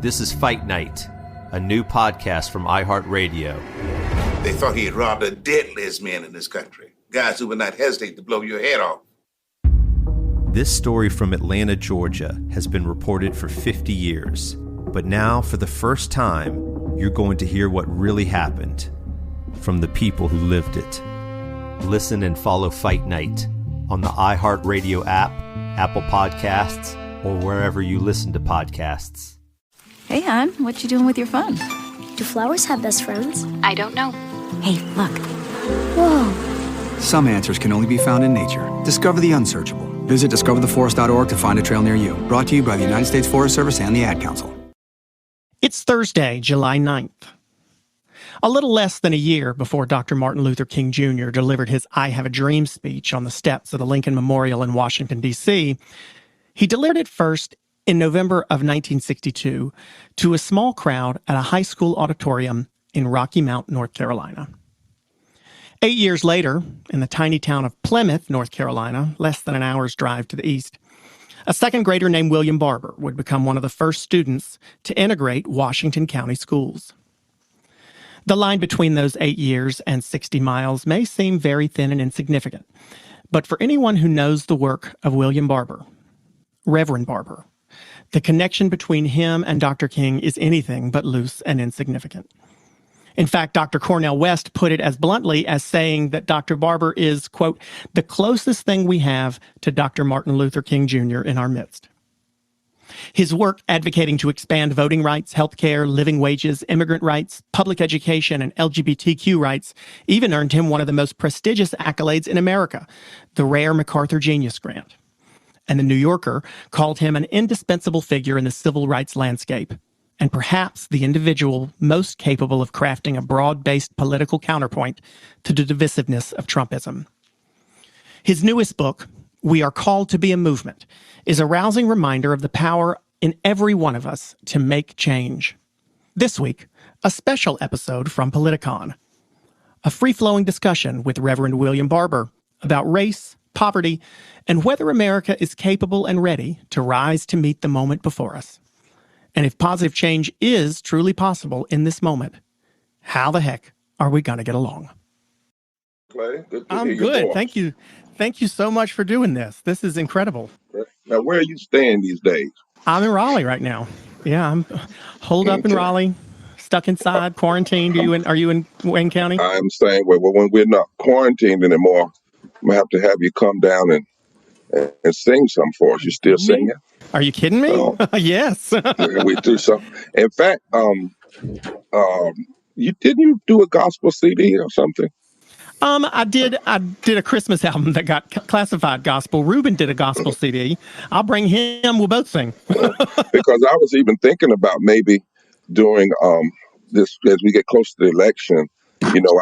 This is Fight Night, a new podcast from iHeartRadio. They thought he had robbed the deadliest men in this country. Guys who would not hesitate to blow your head off. This story from Atlanta, Georgia, has been reported for 50 years. But now, for the first time, you're going to hear what really happened from the people who lived it. Listen and follow Fight Night on the iHeartRadio app, Apple Podcasts, or wherever you listen to podcasts. Hey, hon, what you doing with your phone? Do flowers have best friends? I don't know. Hey, look. Whoa. Some answers can only be found in nature. Discover the unsearchable. Visit discovertheforest.org to find a trail near you. Brought to you by the United States Forest Service and the Ad Council. It's Thursday, July 9th. A little less than a year before Dr. Martin Luther King Jr. delivered his I Have a Dream speech on the steps of the Lincoln Memorial in Washington, D.C., he delivered it first in November of 1962 to a small crowd at a high school auditorium in Rocky Mount, North Carolina. 8 years later, in the tiny town of Plymouth, North Carolina, less than an hour's drive to the east, a second grader named William Barber would become one of the first students to integrate Washington County schools. The line between those 8 years and 60 miles may seem very thin and insignificant, but for anyone who knows the work of William Barber, Reverend Barber, the connection between him and Dr. King is anything but loose and insignificant. In fact, Dr. Cornel West put it as bluntly as saying that Dr. Barber is, quote, the closest thing we have to Dr. Martin Luther King Jr. in our midst. His work advocating to expand voting rights, healthcare, living wages, immigrant rights, public education, and LGBTQ rights even earned him one of the most prestigious accolades in America, the rare MacArthur Genius Grant. And the New Yorker called him an indispensable figure in the civil rights landscape, and perhaps the individual most capable of crafting a broad-based political counterpoint to the divisiveness of Trumpism. His newest book, We Are Called to Be a Movement, is a rousing reminder of the power in every one of us to make change. This week, a special episode from Politicon, a free-flowing discussion with Reverend William Barber about race, poverty, and whether America is capable and ready to rise to meet the moment before us. And if positive change is truly possible in this moment, how the heck are we going to get along? Clay, good to I'm hear your good. voice. Thank you. Thank you so much for doing this. This is incredible. Now, where are you staying these days? I'm in Raleigh right now. Yeah, I'm holed up in Raleigh, stuck inside, quarantined. Are you in Wayne County? I'm saying, well, when we're not quarantined anymore, I'm going to have you come down and sing some for us. You still singing? Are you kidding me? Yes. We do some. In fact, you do a gospel CD or something? I did a Christmas album that got classified gospel. Ruben did a gospel CD. I'll bring him. We'll both sing. Because I was even thinking about maybe doing this as we get close to the election. You know,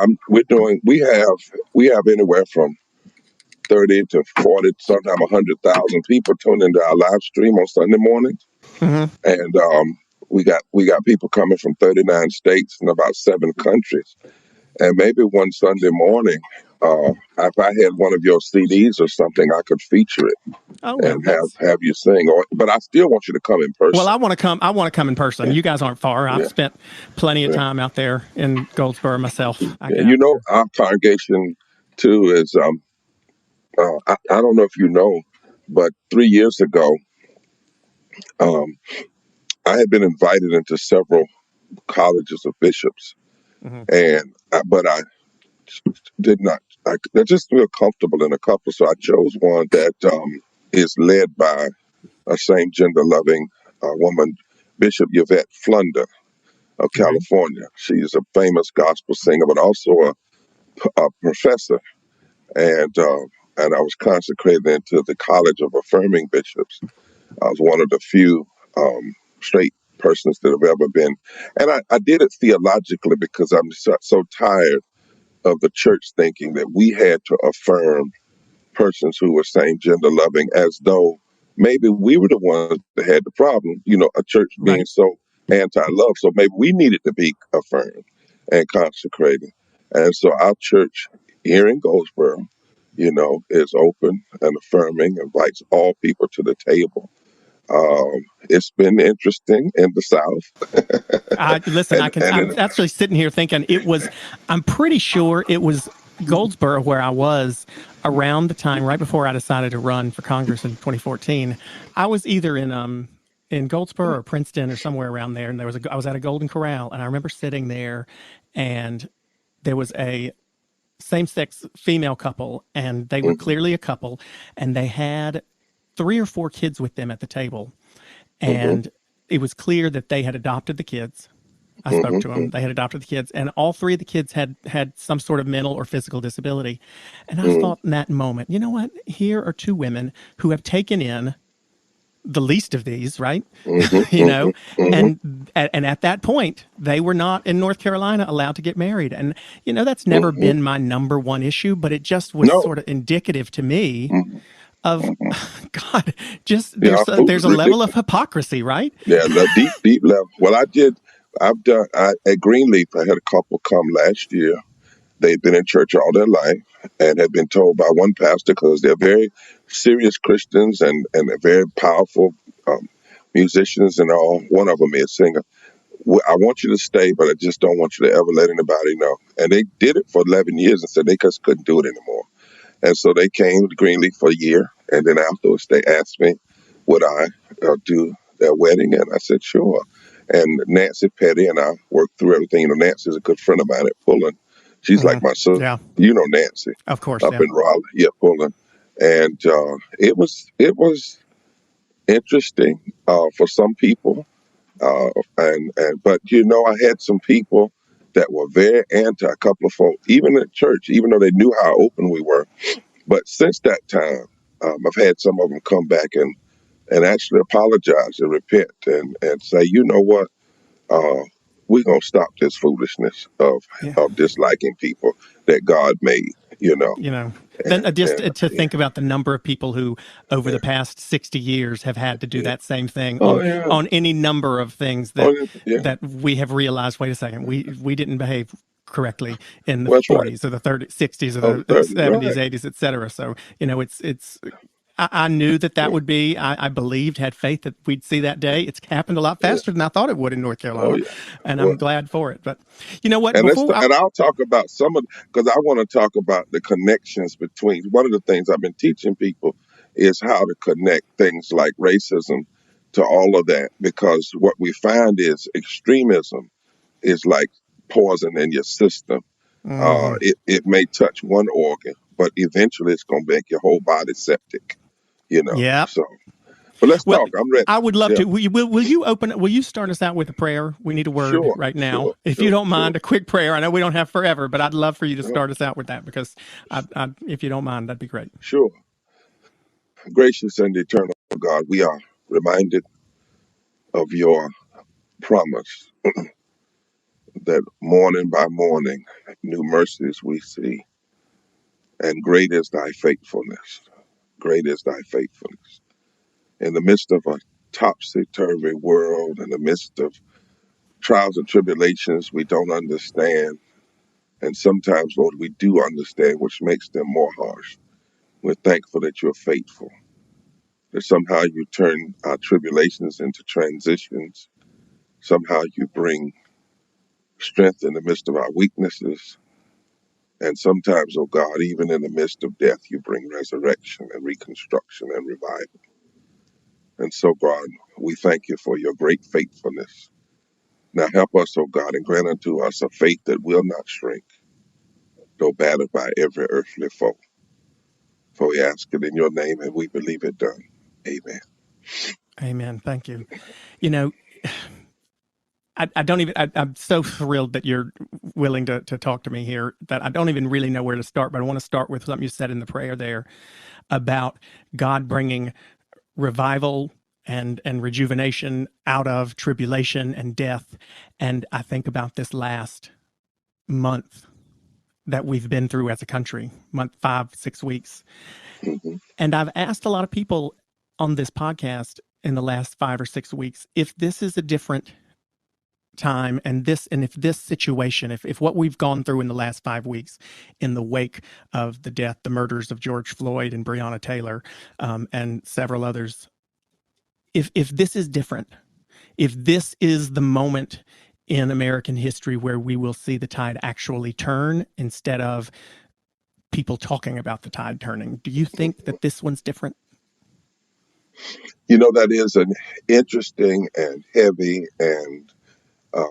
we have anywhere from 30 to 40, sometimes 100,000 people tune into our live stream on Sunday mornings. Mm-hmm. And we got people coming from 39 states and about 7 countries. And maybe one Sunday morning, if I had one of your CDs or something, I could feature it and have you sing. But I still want you to come in person. Well, I want to come in person. You guys aren't far. I've spent plenty of time out there in Goldsboro myself. And you know, our congregation too is. I don't know if you know, but 3 years ago, I had been invited into several colleges of bishops, but I did not. I just feel comfortable in a couple, so I chose one that is led by a same-gender loving woman, Bishop Yvette Flunder of California. She's a famous gospel singer, but also a professor, and I was consecrated into the College of Affirming Bishops. I was one of the few straight persons that have ever been. And I did it theologically because I'm so tired of the church thinking that we had to affirm persons who were same-gender loving as though maybe we were the ones that had the problem, you know, a church being so anti-love. So maybe we needed to be affirmed and consecrated. And so our church here in Goldsboro, you know, is open and affirming, invites all people to the table. It's been interesting in the South. Listen, I'm And actually sitting here thinking I'm pretty sure it was Goldsboro where I was around the time, right before I decided to run for Congress in 2014. I was either in Goldsboro or Princeton or somewhere around there. And I was at a Golden Corral, and I remember sitting there, and there was a same-sex female couple, and they were clearly a couple, and they had 3 or 4 kids with them at the table. And it was clear that they had adopted the kids. I spoke to them. They had adopted the kids, and all 3 of the kids had some sort of mental or physical disability. And I thought in that moment, you know what? Here are 2 women who have taken in the least of these, right? And at that point, they were not in North Carolina allowed to get married. And, that's never been my number one issue, but it just was sort of indicative to me of God, just there's a level of hypocrisy, right? Yeah, the deep level. Well, at Greenleaf, I had a couple come last year. They've been in church all their life and have been told by one pastor, because they're very serious Christians and they're very powerful musicians and all. One of them is a singer. I want you to stay, but I just don't want you to ever let anybody know. And they did it for 11 years and said they just couldn't do it anymore. And so they came to Greenleaf for a year, and then afterwards they asked me, would I do their wedding? And I said, sure. And Nancy Petty and I worked through everything. Nancy's a good friend of mine at Pullen. She's like my sister. Yeah. Nancy. Of course. Up in Raleigh. Yeah, Pullen. And it was interesting for some people. But I had some people that were very anti, a couple of folks, even at church, even though they knew how open we were. But since that time, I've had some of them come back and actually apologize and repent and say, you know what, we're going to stop this foolishness of disliking people that God made, Then to think about the number of people who over the past 60 years have had to do that same thing on any number of things that we have realized, wait a second, we didn't behave correctly in the 40s or the 30s, 60s or the 70s, 80s, et cetera. So, I knew that would be, I believed, had faith that we'd see that day. It's happened a lot faster than I thought it would in North Carolina. And I'm glad for it. But you know what? And I'll talk about because I want to talk about the connections between, one of the things I've been teaching people is how to connect things like racism to all of that. Because what we find is extremism is like poison in your system. It may touch one organ, but eventually it's going to make your whole body septic. Yeah. So, but let's talk. I'm ready. I would love to. Will you start us out with a prayer? We need a word right now. If you don't mind, a quick prayer. I know we don't have forever, but I'd love for you to start us out with that, because if you don't mind, that'd be great. Sure. Gracious and eternal God, we are reminded of your promise that morning by morning, new mercies we see, and great is thy faithfulness. Great is thy faithfulness. In the midst of a topsy-turvy world, in the midst of trials and tribulations we don't understand, and sometimes, Lord, we do understand, which makes them more harsh. We're thankful that you're faithful, that somehow you turn our tribulations into transitions. Somehow you bring strength in the midst of our weaknesses. And sometimes, oh God, even in the midst of death, you bring resurrection and reconstruction and revival. And so, God, we thank you for your great faithfulness. Now help us, oh God, and grant unto us a faith that will not shrink, though battered by every earthly foe. For we ask it in your name, and we believe it done. Amen. Amen. Thank you. I'm so thrilled that you're willing to talk to me here, that I don't even really know where to start, but I want to start with something you said in the prayer there about God bringing revival and rejuvenation out of tribulation and death. And I think about this last month that we've been through as a country, month 5-6 weeks. And I've asked a lot of people on this podcast in the last 5 or 6 weeks, if this is a different time and if this situation, if what we've gone through in the last 5 weeks in the wake of the murders of George Floyd and Breonna Taylor, and several others, if this is different, if this is the moment in American history where we will see the tide actually turn instead of people talking about the tide turning, do you think that this one's different? That is an interesting and heavy and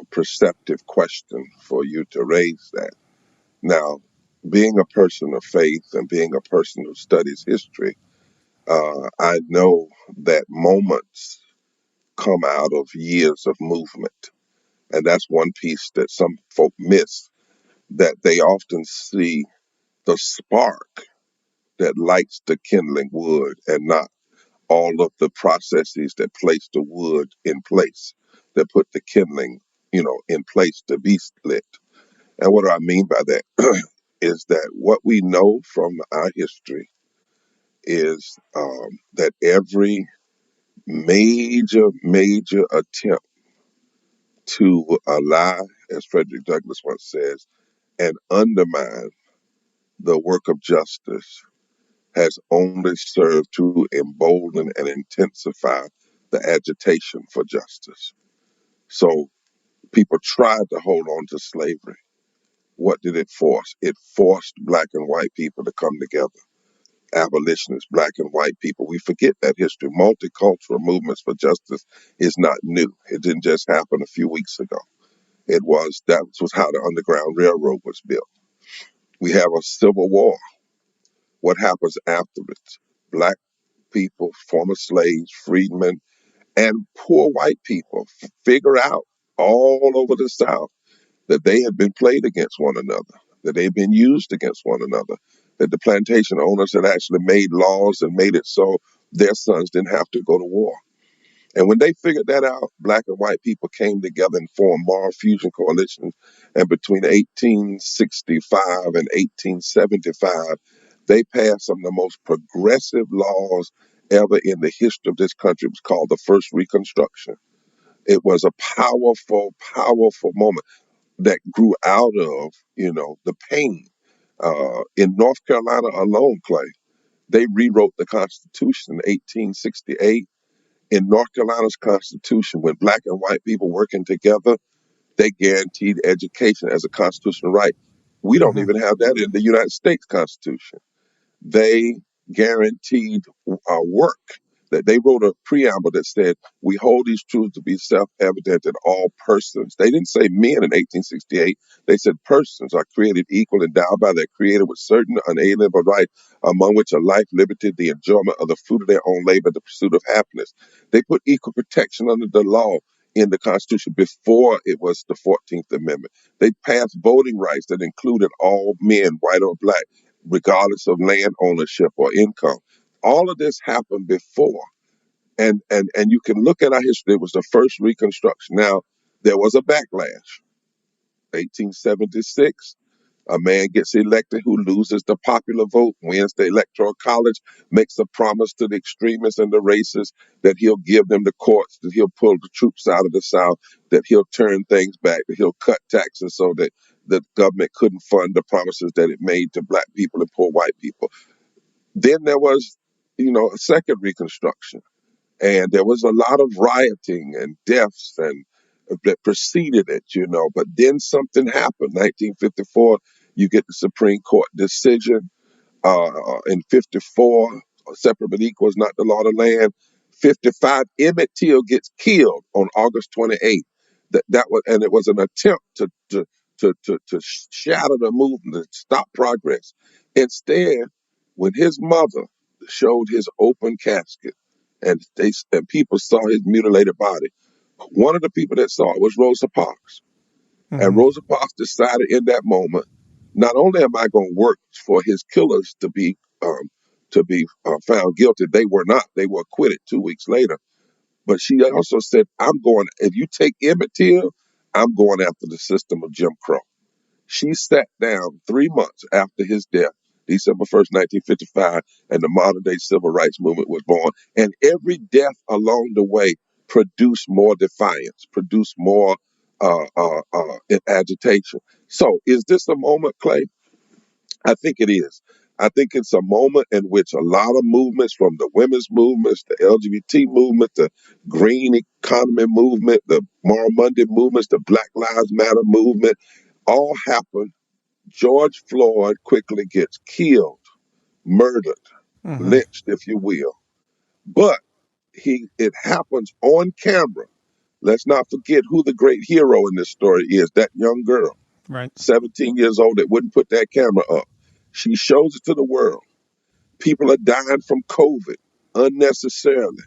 perceptive question for you to raise that. Now, being a person of faith and being a person who studies history, I know that moments come out of years of movement. And that's one piece that some folk miss, that they often see the spark that lights the kindling wood and not all of the processes that place the wood in place, that put the kindling, in place to be lit. And what do I mean by that? Is that what we know from our history is that every major attempt to ally, as Frederick Douglass once says, and undermine the work of justice has only served to embolden and intensify the agitation for justice. So people tried to hold on to slavery. What did it force? It forced black and white people to come together. Abolitionists, black and white people. We forget that history. Multicultural movements for justice is not new. It didn't just happen a few weeks ago. That was how the Underground Railroad was built. We have a civil war. What happens afterwards? Black people, former slaves, freedmen, and poor white people figure out all over the South that they had been played against one another, that they had been used against one another, that the plantation owners had actually made laws and made it so their sons didn't have to go to war. And when they figured that out, black and white people came together and formed moral fusion coalitions. And between 1865 and 1875, they passed some of the most progressive laws ever in the history of this country. It was called the First Reconstruction. It was a powerful moment that grew out of, the pain. In North Carolina alone, Clay, they rewrote the Constitution in 1868. In North Carolina's Constitution, when black and white people working together, they guaranteed education as a constitutional right. We don't even have that in the United States Constitution. They guaranteed work. That they wrote a preamble that said, we hold these truths to be self-evident that all persons, they didn't say men in 1868, they said persons are created equal, endowed by their creator with certain unalienable rights, among which are life, liberty, the enjoyment of the fruit of their own labor, the pursuit of happiness. They put equal protection under the law in the Constitution before it was the 14th Amendment. They passed voting rights that included all men, white or black, regardless of land ownership or income. All of this happened before. And you can look at our history. It was the first Reconstruction. Now, there was a backlash. 1876, a man gets elected who loses the popular vote, wins the Electoral College, makes a promise to the extremists and the racists that he'll give them the courts, that he'll pull the troops out of the South, that he'll turn things back, that he'll cut taxes so that the government couldn't fund the promises that it made to black people and poor white people. Then there was, a second Reconstruction. And there was a lot of rioting and deaths and that preceded it, But then something happened. 1954, you get the Supreme Court decision. In 54, separate but equal is not the law of the land. 55, Emmett Till gets killed on August 28th. And it was an attempt to shatter the movement, to stop progress. Instead, when his mother showed his open casket and people saw his mutilated body, one of the people that saw it was Rosa Parks. And Rosa Parks decided in that moment, not only am I going to work for his killers to be found guilty, they were not. They were acquitted 2 weeks later. But she also said, if you take Emmett Till, I'm going after the system of Jim Crow. She sat down 3 months after his death, December 1st, 1955, and the modern day civil rights movement was born. And every death along the way produced more defiance, produced more agitation. So is this a moment, Clay? I think it is. I think it's a moment in which a lot of movements, from the women's movements, the LGBT movement, the green economy movement, the Moral Monday movements, the Black Lives Matter movement, all happen. George Floyd quickly gets killed, murdered, Hmm. lynched, if you will. But it happens on camera. Let's not forget who the great hero in this story is, that young girl, Right. 17 years old, that wouldn't put that camera up. She shows it to the world. People are dying from COVID unnecessarily.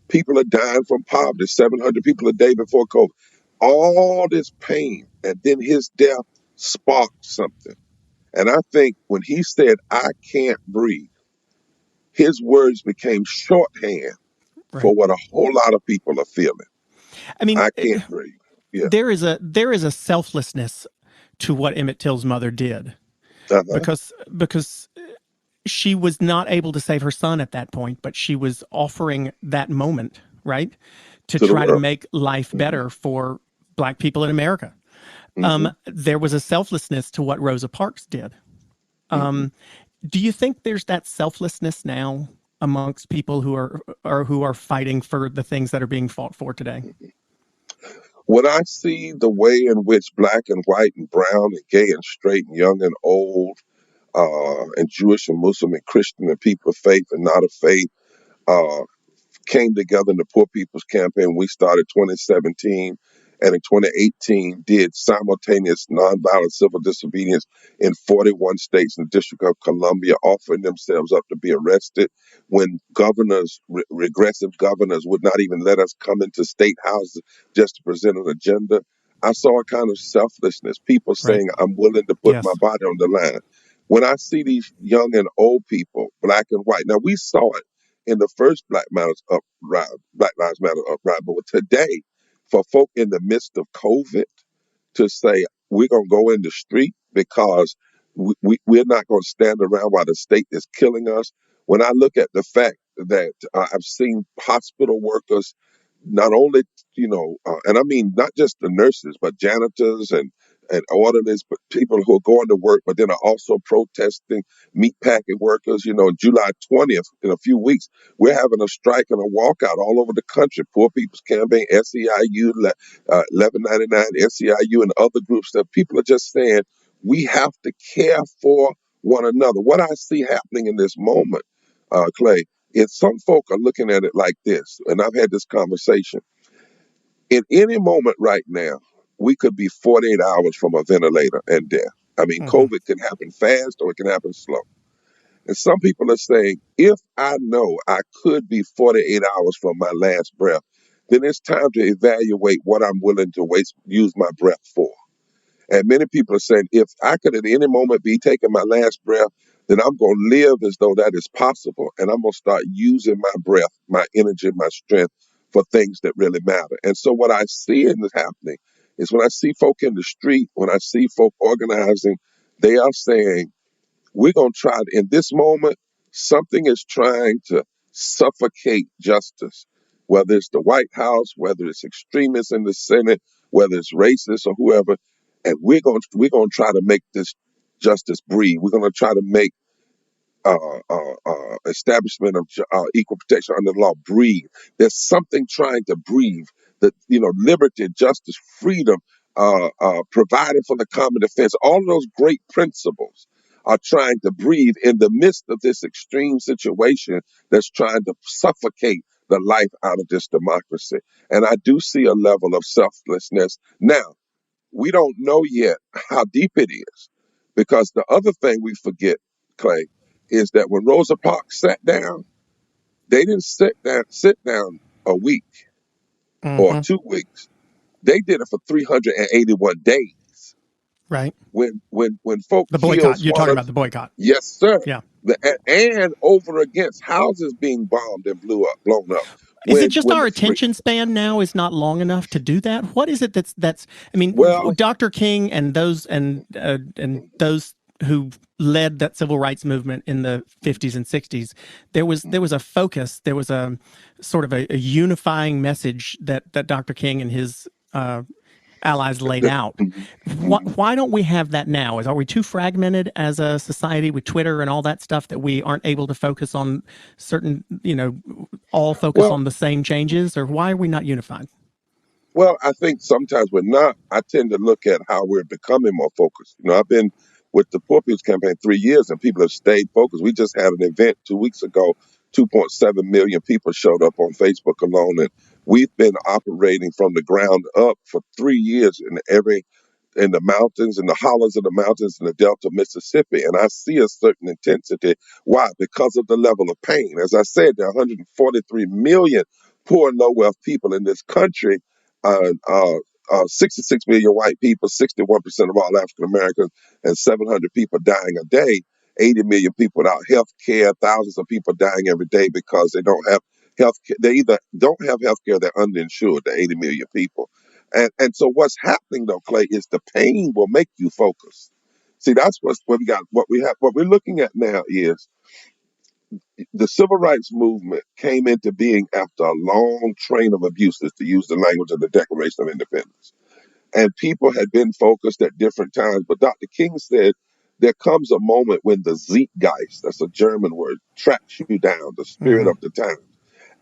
People are dying from poverty, 700 people a day before COVID. All this pain, and then his death sparked something. And I think when he said, "I can't breathe," his words became shorthand Right. for what a whole lot of people are feeling. I mean, I can't breathe. Yeah. there is a selflessness to what Emmett Till's mother did, Uh-huh. because she was not able to save her son at that point, but she was offering that moment, right, to To the try to world. make life better for Black people in America. Hmm. There was a selflessness to what Rosa Parks did. Hmm. Do you think there's that selflessness now amongst people who are fighting for the things that are being fought for today? When I see the way in which black and white and brown and gay and straight and young and old, and Jewish and Muslim and Christian and people of faith and not of faith, uh, came together in the Poor People's Campaign. We started 2017, and in 2018 did simultaneous nonviolent civil disobedience in 41 states in the District of Columbia, offering themselves up to be arrested when governors, regressive governors, would not even let us come into state houses just to present an agenda. I saw a kind of selflessness, people Right. saying, "I'm willing to put my Yes. body on the line." When I see these young and old people, black and white, now we saw it in the first Black Lives Matter uprising, but today, for folk in the midst of COVID to say we're gonna go in the street because we're not gonna stand around while the state is killing us. When I look at the fact that I've seen hospital workers, not only and I mean not just the nurses, but janitors and orderlies, but people who are going to work, but then are also protesting, meatpacking workers. July 20th, in a few weeks, we're having a strike and a walkout all over the country. Poor People's Campaign, SEIU, 1199, SEIU, and other groups that people are just saying we have to care for one another. What I see happening in this moment, Clay, is some folk are looking at it like this, and I've had this conversation. In any moment right now, we could be 48 hours from a ventilator and death. I mean, Hmm. COVID can happen fast or it can happen slow. And some people are saying, if I know I could be 48 hours from my last breath, then it's time to evaluate what I'm willing to use my breath for. And many people are saying, if I could at any moment be taking my last breath, then I'm going to live as though that is possible. And I'm going to start using my breath, my energy, my strength for things that really matter. And so what I see in this happening is when I see folk in the street, when I see folk organizing, they are saying, we're going to try in this moment, something is trying to suffocate justice, whether it's the White House, whether it's extremists in the Senate, whether it's racists or whoever. And we're going to try to make this justice breathe. We're going to try to make establishment of equal protection under the law breathe. There's something trying to breathe. That liberty, justice, freedom, providing for the common defense. All of those great principles are trying to breathe in the midst of this extreme situation that's trying to suffocate the life out of this democracy. And I do see a level of selflessness. Now, we don't know yet how deep it is, because the other thing we forget, Clay, is that when Rosa Parks sat down, they didn't sit down a week or Hmm. 2 weeks. They did it for 381 days. Right. When folk The killed, boycott. You're talking slaughtered, about the boycott. yes, sir. Yeah. And over against houses being bombed and blown up. Is it When just when our the free, attention span now is not long enough to do that? What is it that's I mean, well, Dr. King and those who led that civil rights movement in the 50s and 60s, there was a focus, there was a sort of a unifying message that Dr. King and allies laid out. Why don't we have that now? Are we too fragmented as a society with Twitter and all that stuff that we aren't able to focus on certain, all focus on the same changes? Or why are we not unified? Well, I think sometimes we're not. I tend to look at how we're becoming more focused. I've been with the Poor People's Campaign 3 years, and people have stayed focused. We just had an event 2 weeks ago. 2.7 million people showed up on Facebook alone, and we've been operating from the ground up for 3 years in the mountains, in the hollows of the mountains in the Delta of Mississippi. And I see a certain intensity. Why? Because of the level of pain. As I said, there are 143 million poor and low wealth people in this country. 66 million white people, 61% of all African Americans, and 700 people dying a day. 80 million people without health care, thousands of people dying every day because they don't have health care. They either don't have health care, they're underinsured, the 80 million people. And so what's happening though, Clay, is the pain will make you focus. See, that's what we got. What we're looking at now is the civil rights movement came into being after a long train of abuses, to use the language of the Declaration of Independence. And people had been focused at different times. But Dr. King said there comes a moment when the Zeitgeist, that's a German word, tracks you down, the spirit of the time.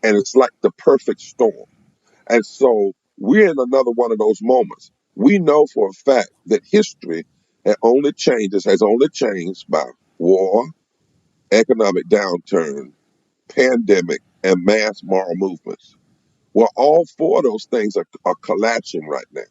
And it's like the perfect storm. And so we're in another one of those moments. We know for a fact that history has only changed by war, economic downturn, pandemic, and mass moral movements. Well, all four of those things are collapsing right now.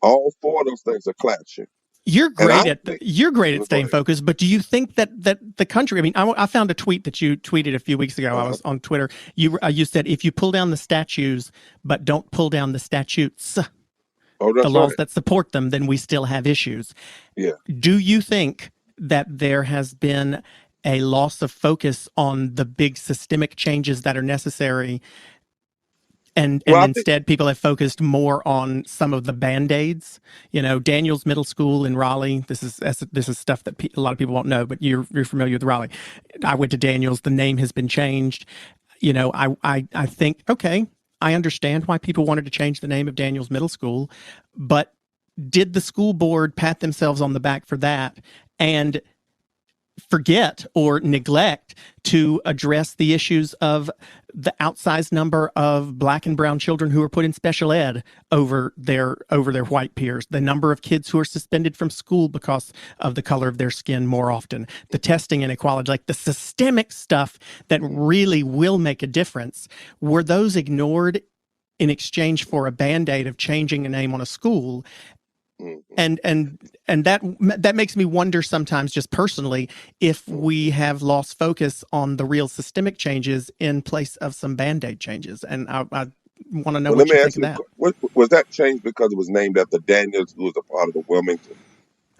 All four of those things are collapsing. You're great at staying focused, but do you think that the country? I mean, I found a tweet that you tweeted a few weeks ago. I was on Twitter. You said if you pull down the statues, but don't pull down the statutes, the laws that support them, then we still have issues. Yeah. Do you think that there has been a loss of focus on the big systemic changes that are necessary? And instead, people have focused more on some of the Band-Aids. Daniels Middle School in Raleigh. This is stuff that a lot of people won't know, but you're familiar with Raleigh. I went to Daniels. The name has been changed. I think, okay, I understand why people wanted to change the name of Daniels Middle School, but did the school board pat themselves on the back for that and forget or neglect to address the issues of the outsized number of Black and brown children who are put in special ed over their white peers, the number of kids who are suspended from school because of the color of their skin more often, the testing inequality, like the systemic stuff that really will make a difference? Were those ignored in exchange for a Band-Aid of changing a name on a school? And that makes me wonder sometimes, just personally, if we have lost focus on the real systemic changes in place of some Band-Aid changes. And I want to know what you think of that. Was that changed because it was named after Daniels, who was a part of the Wilmington?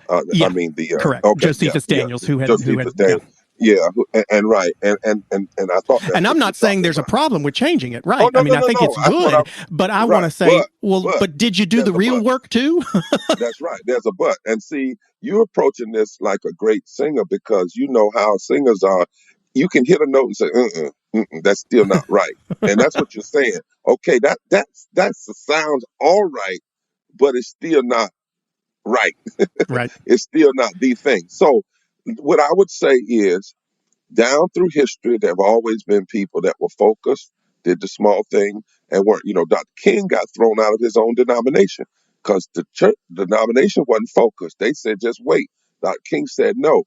Correct. Okay, Josephus Daniels, who had Daniels. Yeah, and right, and I thought. And I'm not saying there's a problem with changing it, right? I think it's good, but I want to say, but did you do the real work too? That's right. There's a but, and see, you're approaching this like a great singer because you know how singers are. You can hit a note and say, that's still not right, and that's what you're saying. Okay, that sounds all right, but it's still not right. Right. It's still not the thing. So what I would say is, down through history, there have always been people that were focused, did the small thing, and weren't. Dr. King got thrown out of his own denomination because the church denomination wasn't focused. They said, just wait. Dr. King said, no.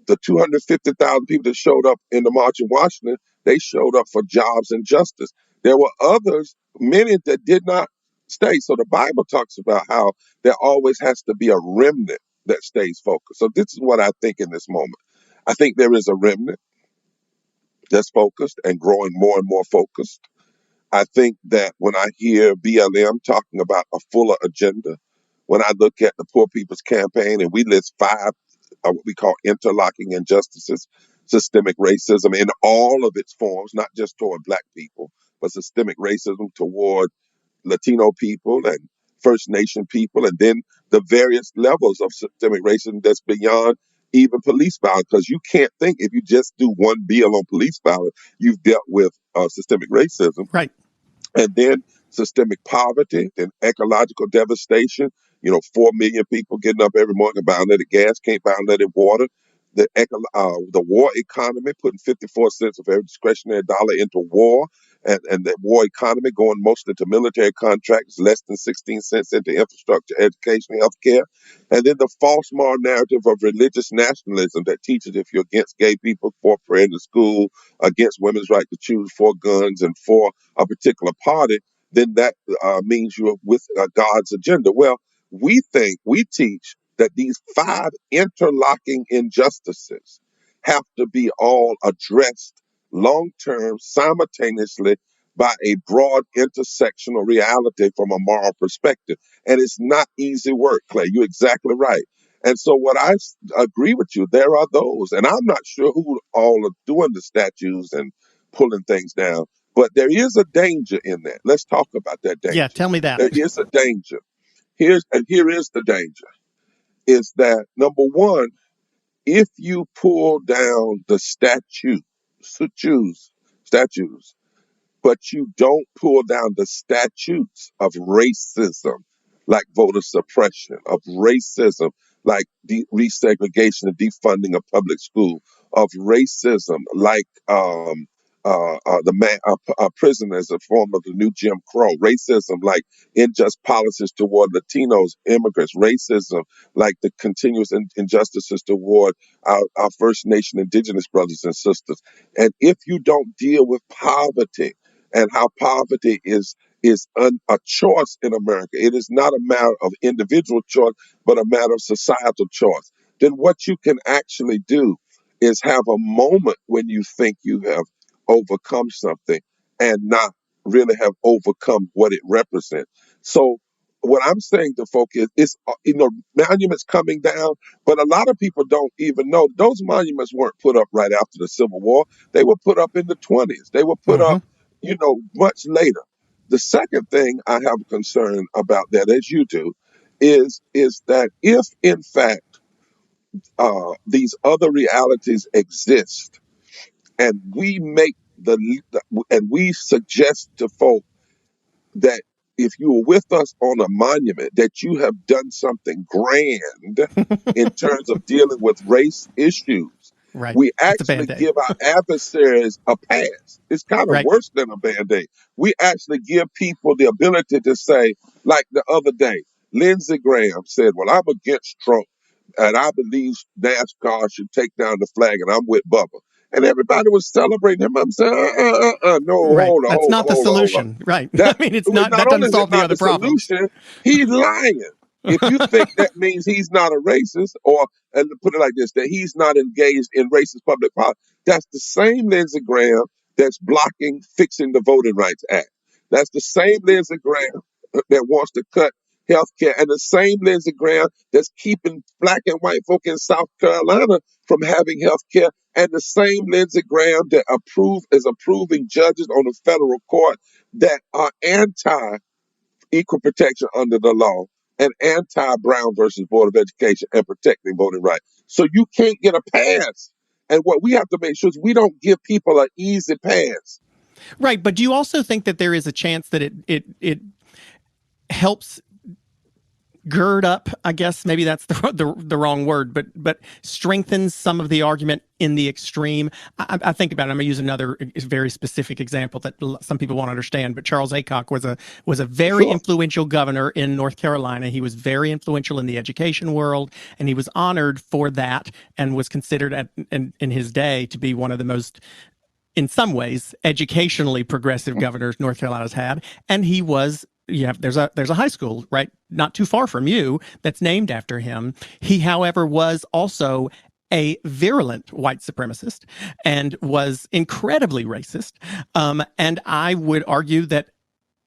The 250,000 people that showed up in the march in Washington, they showed up for jobs and justice. There were others, many that did not stay. So the Bible talks about how there always has to be a remnant that stays focused. So this is what I think in this moment. I think there is a remnant that's focused and growing more and more focused. I think that when I hear BLM talking about a fuller agenda, when I look at the Poor People's Campaign and we list 5 what we call interlocking injustices, systemic racism in all of its forms, not just toward Black people, but systemic racism toward Latino people and First Nation people, and then the various levels of systemic racism that's beyond even police violence, because you can't think if you just do one bill on police violence, you've dealt with systemic racism. Right. And then systemic poverty and ecological devastation. 4 million people getting up every morning, buy unleaded gas, can't buy unleaded water. The war economy, putting 54 cents of every discretionary dollar into war, and the war economy going mostly to military contracts, less than 16 cents into infrastructure, education, healthcare. And then the false moral narrative of religious nationalism that teaches if you're against gay people, for prayer in the school, against women's right to choose, for guns, and for a particular party, then that means you're with God's agenda. Well, we teach that these 5 interlocking injustices have to be all addressed long term, simultaneously, by a broad intersectional reality from a moral perspective. And it's not easy work, Clay. You're exactly right. And so, what I agree with you, there are those, and I'm not sure who all are doing the statues and pulling things down, but there is a danger in that. Let's talk about that danger. Yeah, tell me that. There is a danger. Here is the danger, is that number one, if you pull down the statues, but you don't pull down the statutes of racism, like voter suppression, of racism, like resegregation and defunding of public school, of racism, like prison as a form of the new Jim Crow, racism, like unjust policies toward Latinos, immigrants, racism, like the continuous injustices toward our First Nation indigenous brothers and sisters. And if you don't deal with poverty, and how poverty is a choice in America. It is not a matter of individual choice, but a matter of societal choice. Then what you can actually do is have a moment when you think you have overcome something and not really have overcome what it represents. So what I'm saying to folk is monuments coming down, but a lot of people don't even know those monuments weren't put up right after the Civil War. They were put up in the 20s. They were put up much later. The second thing I have a concern about that, as you do, is that if in fact these other realities exist, and we make and we suggest to folk that if you were with us on a monument, that you have done something grand in terms of dealing with race issues. Right. We It's a actually Band-Aid. give our adversaries a pass. It's kind of Right. worse than a Band-Aid. We actually give people the ability to say, like the other day, Lindsey Graham said, well, I'm against Trump, and I believe NASCAR should take down the flag, and I'm with Bubba. And everybody was celebrating him. I'm saying, no, Right. hold on, That's hold not on, the hold on, hold on. solution. Right. That, I mean, it's not, that only doesn't is solve it the not other the problems. solution, he's lying. If you think that means he's not a racist, and to put it like this, that he's not engaged in racist public policy, that's the same Lindsey Graham that's blocking fixing the Voting Rights Act. That's the same Lindsey Graham that wants to cut health care, and the same Lindsey Graham that's keeping black and white folk in South Carolina from having health care, and the same Lindsey Graham that is approving judges on the federal court that are anti-equal protection under the law and anti-Brown versus Board of Education and protecting voting rights. So you can't get a pass. And what we have to make sure is we don't give people an easy pass. Right. But do you also think that there is a chance that it helps gird up, I guess maybe that's the wrong word, but strengthens some of the argument in the extreme? I think about it. I'm going to use another very specific example that some people won't understand, but Charles Aycock was a very influential governor in North Carolina. He was very influential in the education world, and he was honored for that and was considered in his day to be one of the most, in some ways, educationally progressive governors North Carolina's had. And he was, there's a high school right not too far from you that's named after him. He, however, was also a virulent white supremacist and was incredibly racist. And I would argue that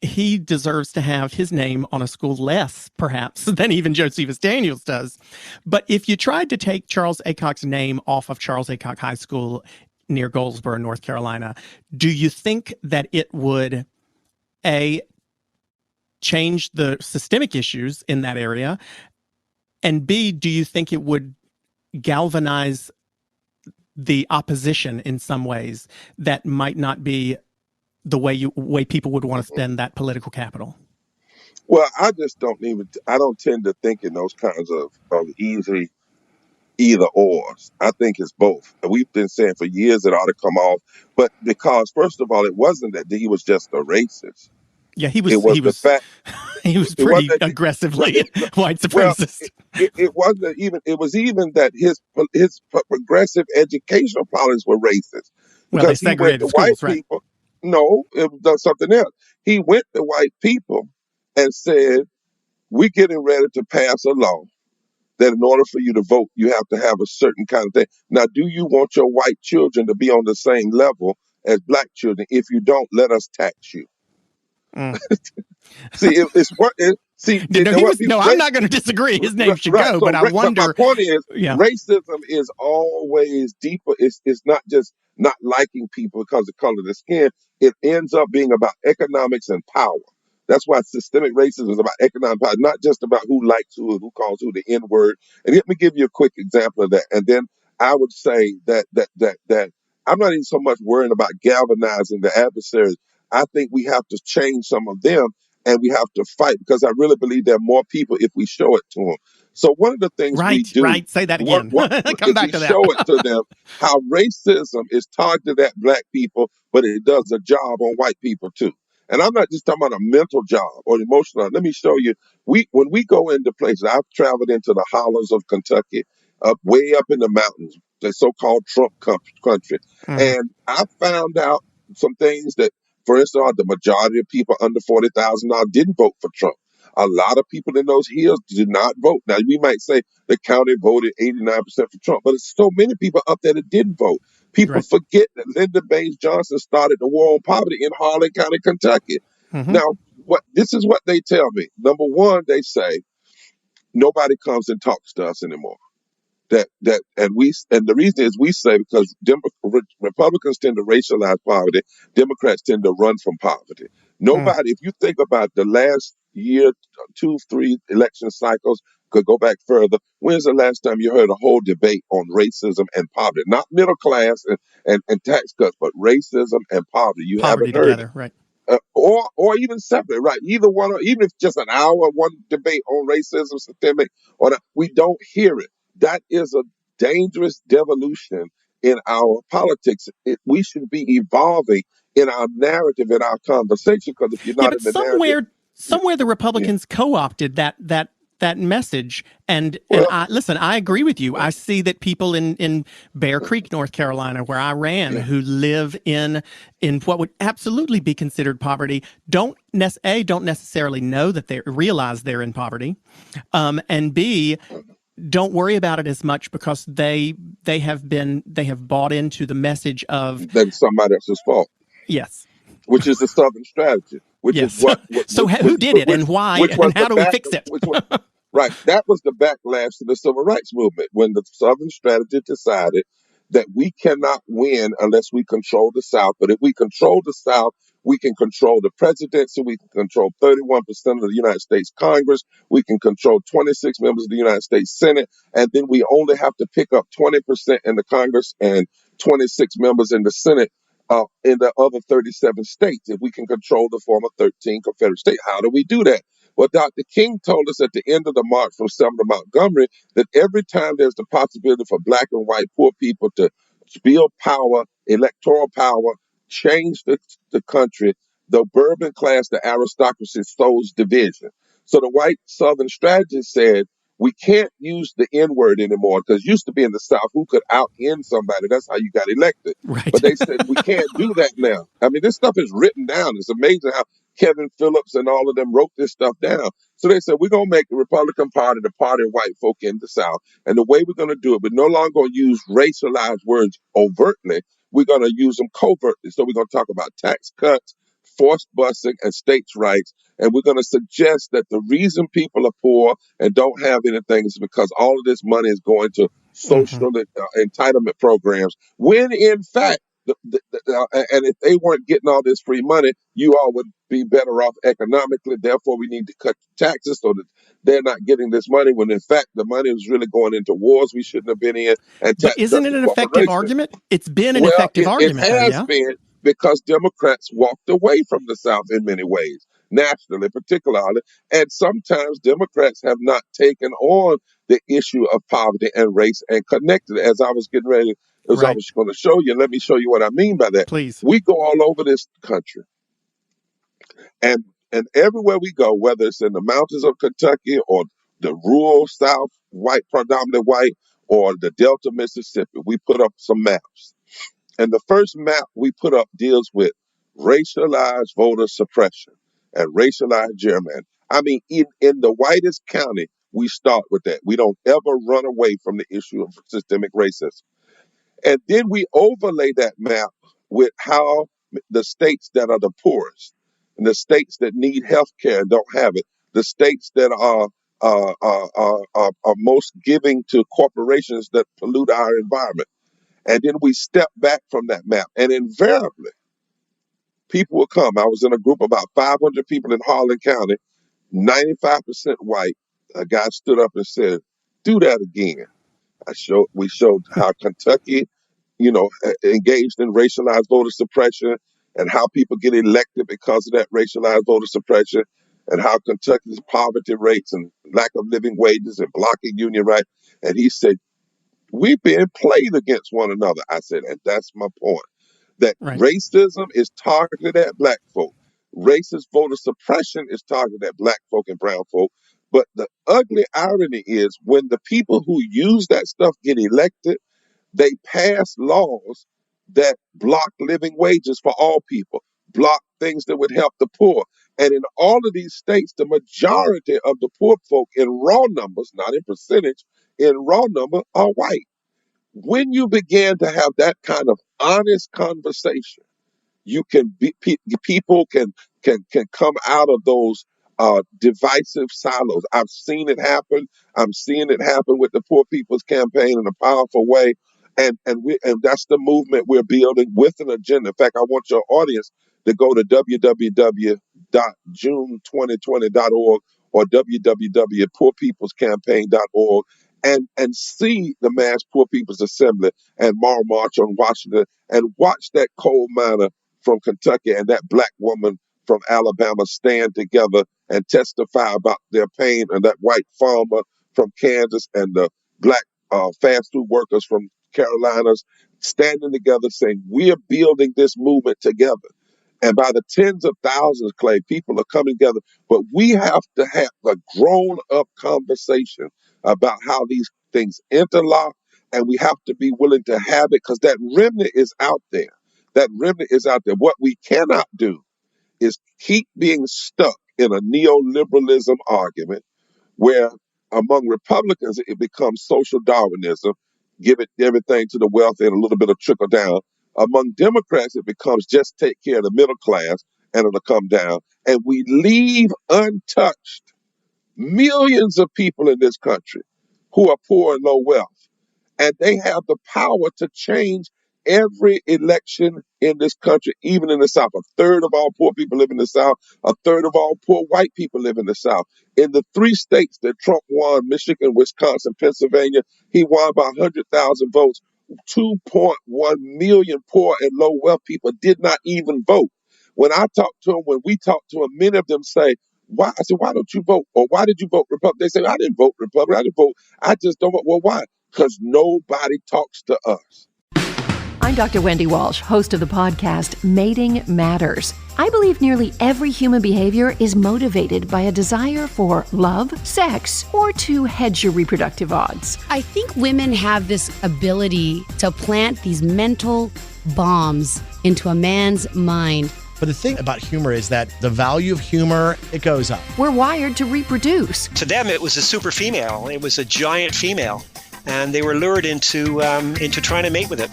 he deserves to have his name on a school less, perhaps, than even Josephus Daniels does. But if you tried to take Charles Aycock's name off of Charles Aycock High School near Goldsboro, North Carolina, do you think that it would, change the systemic issues in that area? And B, do you think it would galvanize the opposition in some ways that might not be the way people would want to spend that political capital? Well, I just I don't tend to think in those kinds of easy either ors. I think it's both. And we've been saying for years it ought to come off. But because, first of all, it wasn't that he was just a racist. Yeah, he It was the fact he was it pretty wasn't that aggressively white well, supremacist. it wasn't even. It was even that his progressive educational policies were racist Well, they because he went to segregated white schools, right? people. No, it was something else. He went to white people and said, "We're getting ready to pass a law that in order for you to vote, you have to have a certain kind of thing. Now, do you want your white children to be on the same level as black children? If you don't, let us tax you." Mm. See, it's what it, see. No, I'm not going to disagree. His name should go, but I wonder. But my point is, Yeah, racism is always deeper. It's not just not liking people because of color of the skin. It ends up being about economics and power. That's why systemic racism is about economic power, not just about who likes who calls who the N word. And let me give you a quick example of that. And then I would say that I'm not even so much worrying about galvanizing the adversaries. I think we have to change some of them and we have to fight because I really believe there are more people if we show it to them. So one of the things we do, right. Say that again. Come back to that. show it to them how racism is targeted at black people, but it does a job on white people too. And I'm not just talking about a mental job or emotional. Let me show you. When we go into places, I've traveled into the hollows of Kentucky, way up in the mountains, the so-called Trump country, and I found out some things that, for instance, the majority of people under $40,000 didn't vote for Trump. A lot of people in those hills did not vote. Now, we might say the county voted 89% for Trump, but it's so many people up there that didn't vote. People forget that Lyndon Baines Johnson started the war on poverty in Harlan County, Kentucky. Now, this is what they tell me. Number one, they say nobody comes and talks to us anymore. And the reason is we say because Republicans tend to racialize poverty, Democrats tend to run from poverty. Nobody, if you think about the last year, 2, 3 election cycles, could go back further. When's the last time you heard a whole debate on racism and poverty? Not middle class and tax cuts, but racism and poverty. You haven't heard together, right? Or even separate, right? Either one, or even if just an hour, one debate on racism, systemic, or not, we don't hear it. That is a dangerous devolution in our politics. We should be evolving in our narrative, in our conversation, because if you're not in the narrative, somewhere the Republicans co-opted that message. And I agree with you. I see that people in Bear Creek, North Carolina, where I ran, who live in what would absolutely be considered poverty, don't necessarily know that they realize they're in poverty, and B, don't worry about it as much because they have bought into the message of that's somebody else's fault. Yes. Which is the Southern strategy. Which is what who did it and why and how do we fix it? Right. That was the backlash to the Civil Rights Movement when the Southern strategy decided that we cannot win unless we control the South. But if we control the South, we can control the presidency. We can control 31% of the United States Congress. We can control 26 members of the United States Senate. And then we only have to pick up 20% in the Congress and 26 members in the Senate in the other 37 states. If we can control the former 13 Confederate states, how do we do that? Well, Dr. King told us at the end of the march from Selma to Montgomery that every time there's the possibility for black and white poor people to build power, electoral power, change the country, the bourbon class, the aristocracy sows division. So the white Southern strategist said, we can't use the N-word anymore because it used to be in the South who could out-N somebody. That's how you got elected. Right. But they said, we can't do that now. I mean, this stuff is written down. It's amazing how Kevin Phillips and all of them wrote this stuff down. So they said, we're going to make the Republican Party the party of white folk in the South. And the way we're going to do it, we're no longer going to use racialized words overtly. We're going to use them covertly. So we're going to talk about tax cuts, forced busing, and states' rights. And we're going to suggest that the reason people are poor and don't have anything is because all of this money is going to social entitlement programs, when in fact, and if they weren't getting all this free money, you all would be better off economically. Therefore, we need to cut taxes so that they're not getting this money, when in fact the money is really going into wars we shouldn't have been in. And but isn't it an effective argument? It's been an effective argument. It has been. because Democrats walked away from the South in many ways, nationally, particularly. And sometimes Democrats have not taken on the issue of poverty and race and connected it. As I was getting ready, I was going to show you, let me show you what I mean by that. Please. We go all over this country. And everywhere we go, whether it's in the mountains of Kentucky or the rural South, predominantly white, or the Delta, Mississippi, we put up some maps. And the first map we put up deals with racialized voter suppression and racialized gerrymandering. I mean, in the whitest county, we start with that. We don't ever run away from the issue of systemic racism. And then we overlay that map with how the states that are the poorest, and the states that need health care and don't have it, the states that are most giving to corporations that pollute our environment. And then we step back from that map. And invariably, people will come. I was in a group of about 500 people in Harlan County, 95% white. A guy stood up and said, "Do that again." We showed how Kentucky, engaged in racialized voter suppression, and how people get elected because of that racialized voter suppression, and how Kentucky's poverty rates and lack of living wages and blocking union rights. And he said, we're being played against one another. I said, and that's my point, that racism is targeted at black folk. Racist voter suppression is targeted at black folk and brown folk. But the ugly irony is when the people who use that stuff get elected, they pass laws that block living wages for all people, block things that would help the poor. And in all of these states, the majority of the poor folk in raw numbers, not in percentage, in raw number are white. When you begin to have that kind of honest conversation, people can come out of those divisive silos. I've seen it happen. I'm seeing it happen with the Poor People's Campaign in a powerful way. And that's the movement we're building with an agenda. In fact, I want your audience to go to www.june2020.org or www.poorpeoplescampaign.org and see the Mass Poor People's Assembly and Mall March on Washington, and watch that coal miner from Kentucky and that black woman from Alabama stand together and testify about their pain, and that white farmer from Kansas and the black fast food workers from Carolinas standing together saying, we're building this movement together. And by the tens of thousands, Clay, people are coming together. But we have to have a grown-up conversation about how these things interlock, and we have to be willing to have it, because that remnant is out there. That remnant is out there. What we cannot do is keep being stuck in a neoliberalism argument where among Republicans it becomes social Darwinism, give it everything to the wealthy and a little bit of trickle down. Among Democrats, it becomes just take care of the middle class and it'll come down. And we leave untouched millions of people in this country who are poor and low wealth. And they have the power to change every election in this country, even in the South. A third of all poor people live in the South. A third of all poor white people live in the South. In the 3 states that Trump won, Michigan, Wisconsin, Pennsylvania, he won by 100,000 votes. 2.1 million poor and low wealth people did not even vote. When we talked to them, many of them say, why? I said, why don't you vote? Or why did you vote Republican? They say, I didn't vote Republican. I didn't vote. I just don't vote. Well, why? Because nobody talks to us. I'm Dr. Wendy Walsh, host of the podcast Mating Matters. I believe nearly every human behavior is motivated by a desire for love, sex, or to hedge your reproductive odds. I think women have this ability to plant these mental bombs into a man's mind. But the thing about humor is that the value of humor, it goes up. We're wired to reproduce. To them, it was a super female. It was a giant female. And they were lured into trying to mate with it.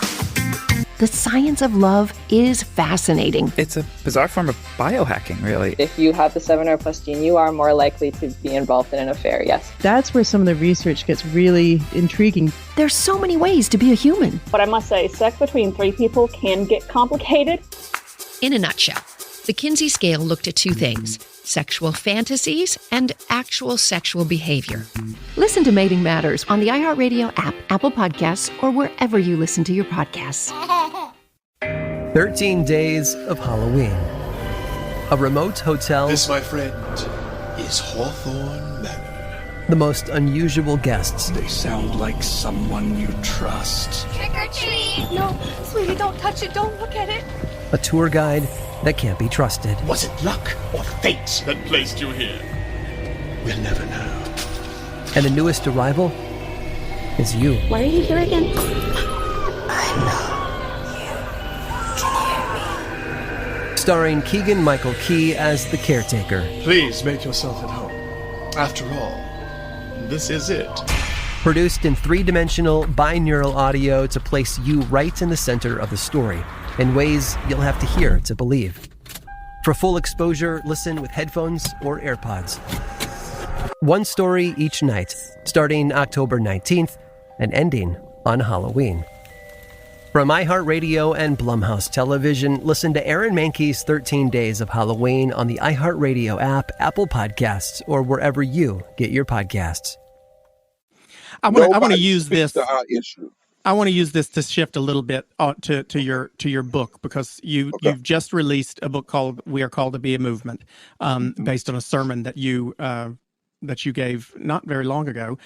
The science of love is fascinating. It's a bizarre form of biohacking, really. If you have the 7R+ gene, you are more likely to be involved in an affair, yes. That's where some of the research gets really intriguing. There's so many ways to be a human. But I must say, sex between 3 people can get complicated. In a nutshell, the Kinsey scale looked at 2 things: sexual fantasies and actual sexual behavior. Listen to Mating Matters on the iHeartRadio app, Apple Podcasts, or wherever you listen to your podcasts. 13 Days of Halloween. A remote hotel. This, my friend, is Hawthorne Manor. The most unusual guests. They sound like someone you trust. Trick or treat! No, sweetie, don't touch it. Don't look at it. A tour guide that can't be trusted. Was it luck or fate that placed you here? We'll never know. And the newest arrival is you. Why are you here again? Starring Keegan-Michael Key as the caretaker. Please make yourself at home. After all, this is it. Produced in three-dimensional binaural audio to place you right in the center of the story in ways you'll have to hear to believe. For full exposure, listen with headphones or AirPods. One story each night, starting October 19th and ending on Halloween. From iHeartRadio and Blumhouse Television, listen to Aaron Mahnke's 13 Days of Halloween on the iHeartRadio app, Apple Podcasts, or wherever you get your podcasts. I want to use this. I want to use this to shift a little bit to your book, because you've just released a book called "We Are Called to Be a Movement," based on a sermon that you gave not very long ago.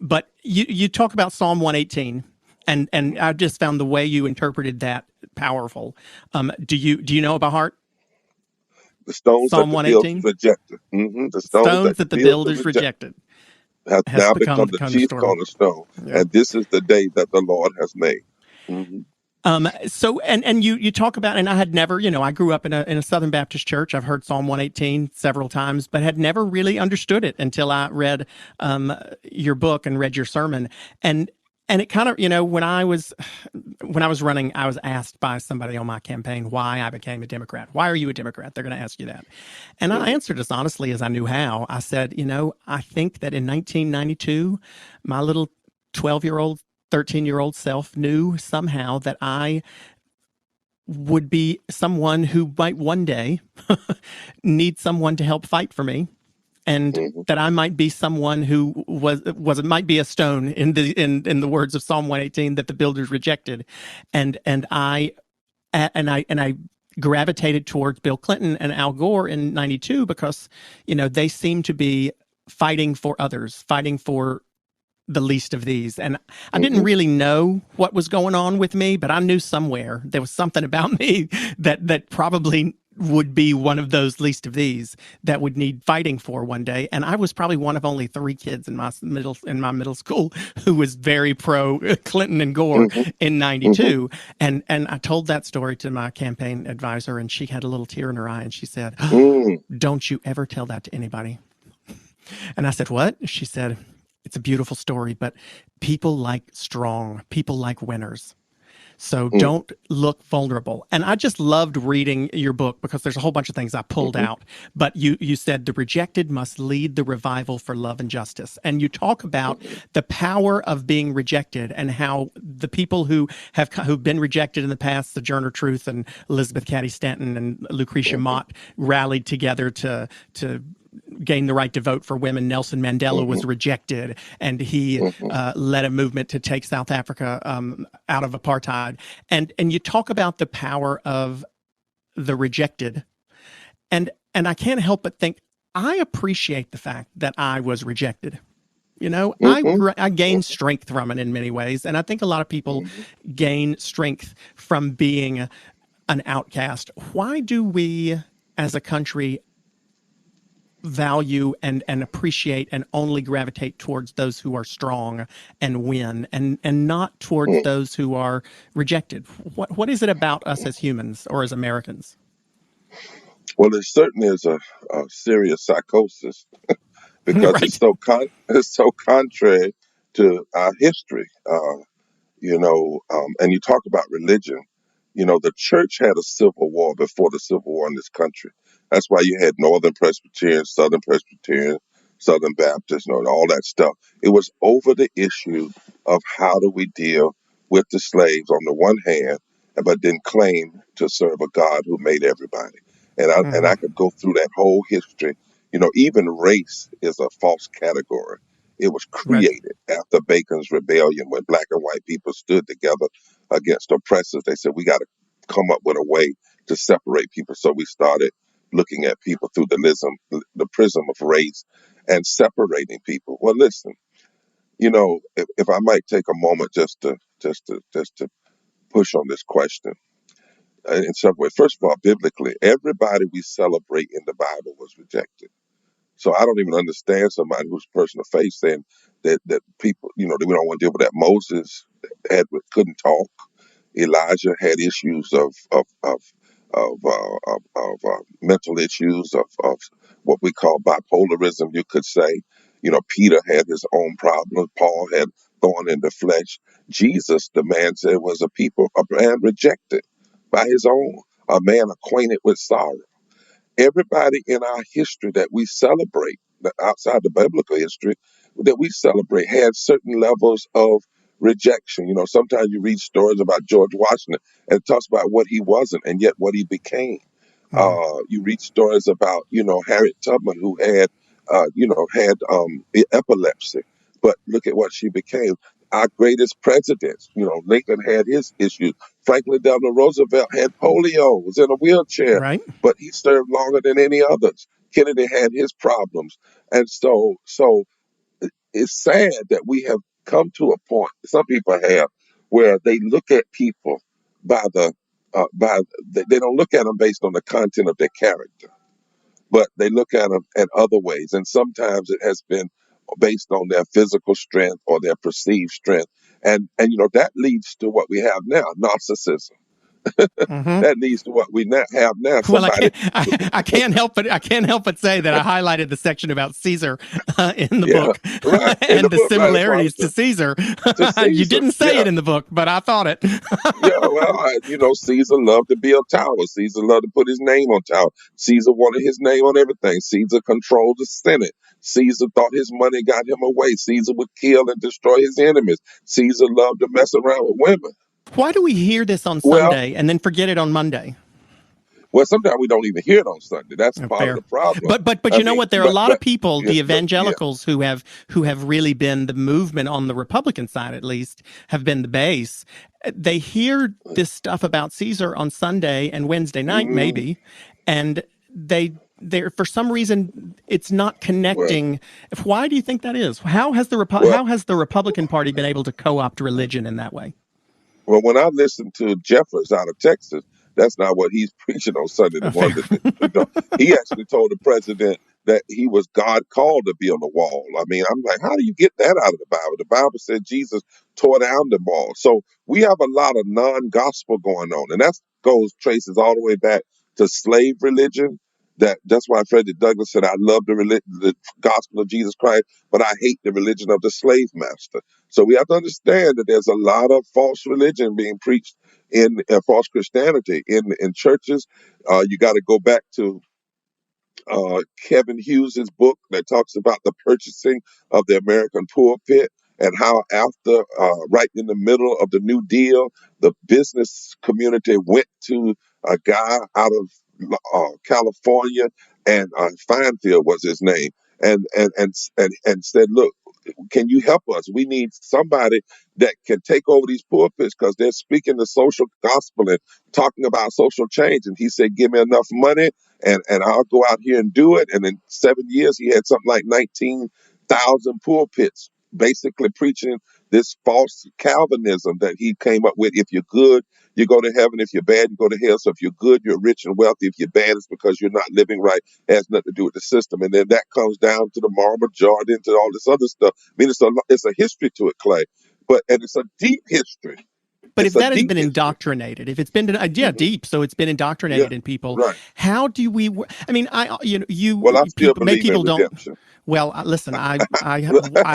But you talk about Psalm 118. And I just found the way you interpreted that powerful. Do you know by heart? The stones Psalm that the builders rejected. The stones that the builders rejected has now become the chief cornerstone. Yeah. And this is the day that the Lord has made. Mm-hmm. So you talk about, and I had never, I grew up in a Southern Baptist church. I've heard Psalm 118 several times, but had never really understood it until I read your book and read your sermon. And it kind of, when I was running, I was asked by somebody on my campaign why I became a Democrat. Why are you a Democrat? They're going to ask you that. And I answered as honestly as I knew how. I said, I think that in 1992, my little 12-year-old, 13-year-old self knew somehow that I would be someone who might one day need someone to help fight for me. And that I might be someone who might be a stone in the words of Psalm 118 that the builders rejected, and I gravitated towards Bill Clinton and Al Gore in '92 because they seemed to be fighting for others, fighting for the least of these, and I didn't really know what was going on with me, but I knew somewhere there was something about me that probably would be one of those least of these that would need fighting for one day. And I was probably one of only 3 kids in my middle school who was very pro Clinton and Gore in '92. And I told that story to my campaign advisor, and she had a little tear in her eye, and she said, "Don't you ever tell that to anybody." And I said, "What?" She said, "It's a beautiful story, but people like strong, people like winners. So don't look vulnerable." And I just loved reading your book because there's a whole bunch of things I pulled out. But you said the rejected must lead the revival for love and justice. And you talk about the power of being rejected and how the people who've been rejected in the past, Sojourner Truth and Elizabeth Cady Stanton and Lucretia Mott, rallied together to gain the right to vote for women. Nelson Mandela was rejected, and he led a movement to take South Africa out of apartheid. And you talk about the power of the rejected, and I can't help but think I appreciate the fact that I was rejected. I gained strength from it in many ways, and I think a lot of people gain strength from being an outcast. Why do we, as a country, value and appreciate and only gravitate towards those who are strong and win, and not towards those who are rejected? What is it about us as humans or as Americans? Well, there certainly is a serious psychosis because it's so contrary to our history. And you talk about religion. The church had a civil war before the Civil War in this country. That's why you had Northern Presbyterians, Southern Presbyterians, Southern Baptists, all that stuff. It was over the issue of how do we deal with the slaves on the one hand, but then claim to serve a God who made everybody. And I could go through that whole history. Even race is a false category. It was created after Bacon's Rebellion when black and white people stood together against oppressors. They said, we got to come up with a way to separate people. So we started looking at people through the prism of race and separating people. Well, listen, if I might take a moment just to push on this question in some way. First of all, biblically, everybody we celebrate in the Bible was rejected. So I don't even understand somebody who's a person of faith saying that people, that we don't want to deal with that. Moses couldn't talk. Elijah had issues of mental issues of what we call bipolarism, you could say. Peter had his own problems. Paul had thorn in the flesh. Jesus, the man said, was a man rejected by his own, a man acquainted with sorrow. Everybody in our history that we celebrate, outside the biblical history, that we celebrate, had certain levels of rejection. Sometimes you read stories about George Washington and it talks about what he wasn't and yet what he became. You read stories about, Harriet Tubman, who had epilepsy, but look at what she became. Our greatest presidents, Lincoln had his issues. Franklin Delano Roosevelt had polio, was in a wheelchair, right, but he served longer than any others. Kennedy had his problems. And so it's sad that we have come to a point, some people have, where they look at people they don't look at them based on the content of their character, but they look at them in other ways. And sometimes it has been based on their physical strength or their perceived strength. And that leads to what we have now, narcissism. That leads to what we have now. Well, I can't help but say that I highlighted the section about Caesar in the book, right, and the similarities to Caesar. You didn't say it in the book, but I thought it. Caesar loved to build towers. Caesar loved to put his name on towers. Caesar wanted his name on everything. Caesar controlled the Senate. Caesar thought his money got him away. Caesar would kill and destroy his enemies. Caesar loved to mess around with women. Why do we hear this on Sunday and then forget it on Monday? Well, sometimes we don't even hear it on Sunday. That's part of the problem. But you know what? There are a lot of people, the evangelicals, who have really been the movement on the Republican side, at least, have been the base. They hear this stuff about Caesar on Sunday and Wednesday night, maybe, and they're for some reason it's not connecting. Why do you think that is? How has the Republican Party been able to co-opt religion in that way? Well, when I listened to Jeffers out of Texas, that's not what he's preaching on Sunday. He actually told the president that he was God called to be on the wall. I mean, I'm like, how do you get that out of the Bible? The Bible said Jesus tore down the wall. So we have a lot of non-gospel going on, and that traces all the way back to slave religion. That's why Frederick Douglass said, I love the gospel of Jesus Christ, but I hate the religion of the slave master. So we have to understand that there's a lot of false religion being preached in false Christianity in churches. You got to go back to Kevin Hughes's book that talks about the purchasing of the American pulpit, and how after, right in the middle of the New Deal, the business community went to a guy out of California, and Feinfield was his name, and said, look, can you help us? We need somebody that can take over these pulpits because they're speaking the social gospel and talking about social change. And he said, give me enough money and I'll go out here and do it. And in 7 years, he had something like 19,000 pulpits, basically preaching this false Calvinism that he came up with. If you're good, you go to heaven. If you're bad, you go to hell. So if you're good, you're rich and wealthy. If you're bad, it's because you're not living right. It has nothing to do with the system. And then that comes down to the moral majority and to all this other stuff. I mean, it's a history to it, Clay, and it's a deep history. But if that has been indoctrinated, if it's been deep, so it's been indoctrinated in people. Right. How do we? I mean, I still believe in redemption. Well, listen, I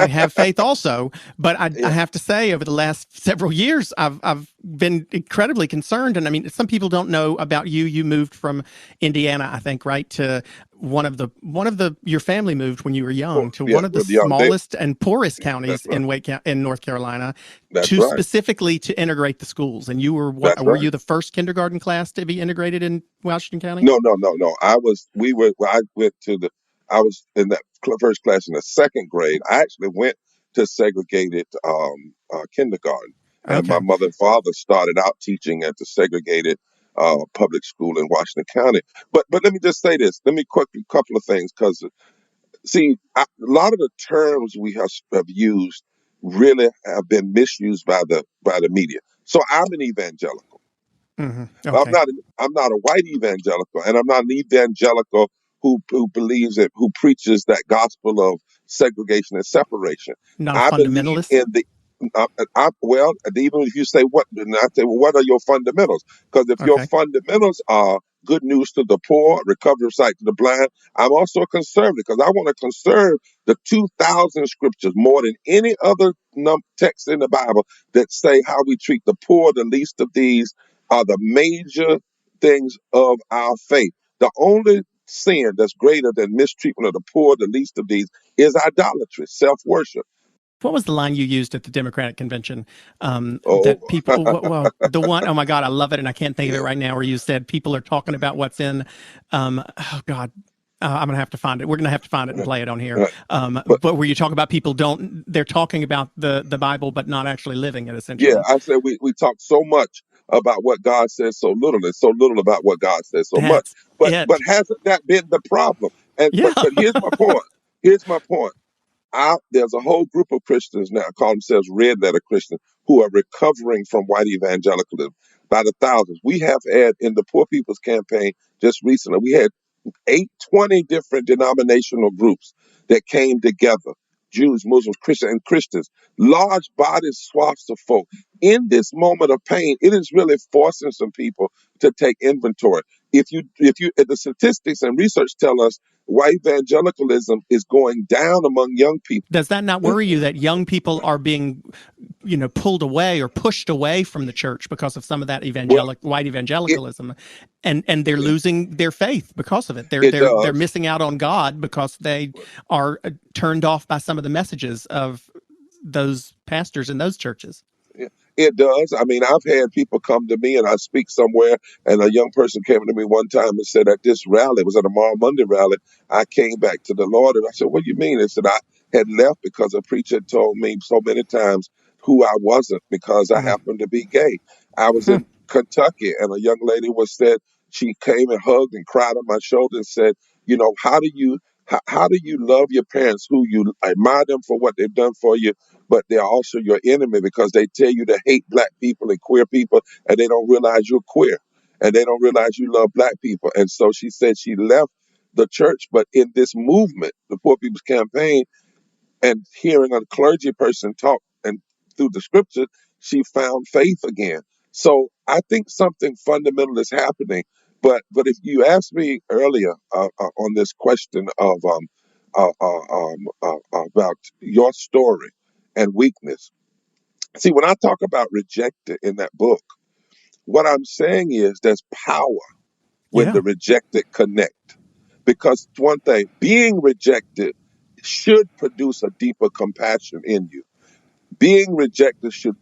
have faith also, but I have to say, over the last several years, I've been incredibly concerned. And I mean, some people don't know about you. You moved from Indiana, I think, right, to your family moved when you were young to one of the smallest and poorest counties in North Carolina, specifically to integrate the schools. And you were you the first kindergarten class to be integrated in Washington County? No. I was in that first class in the second grade. I actually went to segregated kindergarten. And my mother and father started out teaching at the segregated public school in Washington County. But let me just say this. Let me quickly a couple of things, because see, a lot of the terms we have used really have been misused by the media. So I'm an evangelical. Okay. I'm not a white evangelical, and I'm not an evangelical who believes it, who preaches that gospel of segregation and separation. Not a I believe fundamentalist? in the well, even if you say what, and I say, well, what are your fundamentals? Because if your Okay. fundamentals are good news to the poor, recovery of sight to the blind, I'm also a conservative, because I want to conserve the 2,000 scriptures more than any other text in the Bible that say how we treat the poor, the least of these, are the major things of our faith. The only sin that's greater than mistreatment of the poor, the least of these, is idolatry, self-worship. What was the line you used at the Democratic convention? Oh. That people, well, the one, oh my God, I love it, and I can't think of it right now, where you said people are talking about what's in, oh God, I'm going to have to find it. We're going to have to find it and play it on here. But where you talk about people they're talking about the Bible, but not actually living it, essentially. Yeah, I said we talk so much about what God says so little, and so little about what God says so much. But hasn't that been the problem? And but here's my point. Here's my point. There's a whole group of Christians now, call themselves red letter Christians, who are recovering from white evangelicalism by the thousands. We have had in the Poor People's Campaign just recently, we had 20 different denominational groups that came together. Jews, Muslims, Christians, and Christians, large bodies, swaths of folk. In this moment of pain, it is really forcing some people to take inventory. If the statistics and research tell us white evangelicalism is going down among young people. Does that not worry you that young people are being, pulled away or pushed away from the church because of some of that white evangelicalism, and they're losing their faith because of it? They're missing out on God because they are turned off by some of the messages of those pastors in those churches. It does. I mean, I've had people come to me, and I speak somewhere, and a young person came to me one time and said, at this rally, it was at a Moral Monday rally, I came back to the Lord. And I said, what do you mean? They said, I had left because a preacher had told me so many times who I wasn't, because I happened to be gay. I was in Kentucky, and a young lady she came and hugged and cried on my shoulder and said, how do you love your parents, who you admire them for what they've done for you, but they're also your enemy because they tell you to hate black people and queer people, and they don't realize you're queer, and they don't realize you love black people. And so she said she left the church, but in this movement, the Poor People's Campaign, and hearing a clergy person talk and through the scripture, she found faith again. So I think something fundamental is happening. But if you asked me earlier on this question of about your story and weakness, see, when I talk about rejected in that book, what I'm saying is there's power when the rejected connect. Because one thing, being rejected should produce a deeper compassion in you. Being rejected should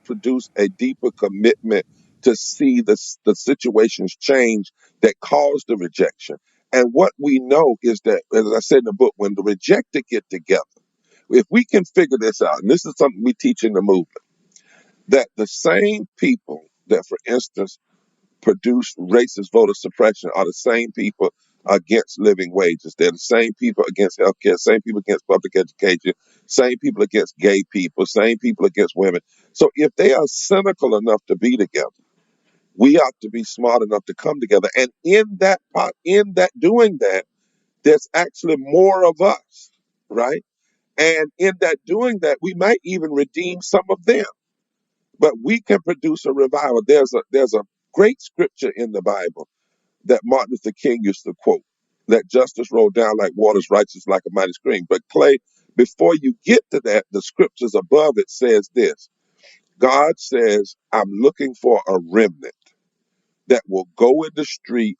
produce a deeper commitment to see the situations change that caused the rejection. And what we know is that, as I said in the book, when the rejected get together, if we can figure this out, and this is something we teach in the movement, that the same people that, for instance, produce racist voter suppression are the same people against living wages. They're the same people against healthcare, same people against public education, same people against gay people, same people against women. So if they are cynical enough to be together, we ought to be smart enough to come together. And in that doing that, there's actually more of us, right? And in that doing that, we might even redeem some of them. But we can produce a revival. There's a great scripture in the Bible that Martin Luther King used to quote: "Let justice roll down like waters, righteous like a mighty stream." But Clay, before you get to that, the scriptures above it says this: God says, "I'm looking for a remnant that will go in the street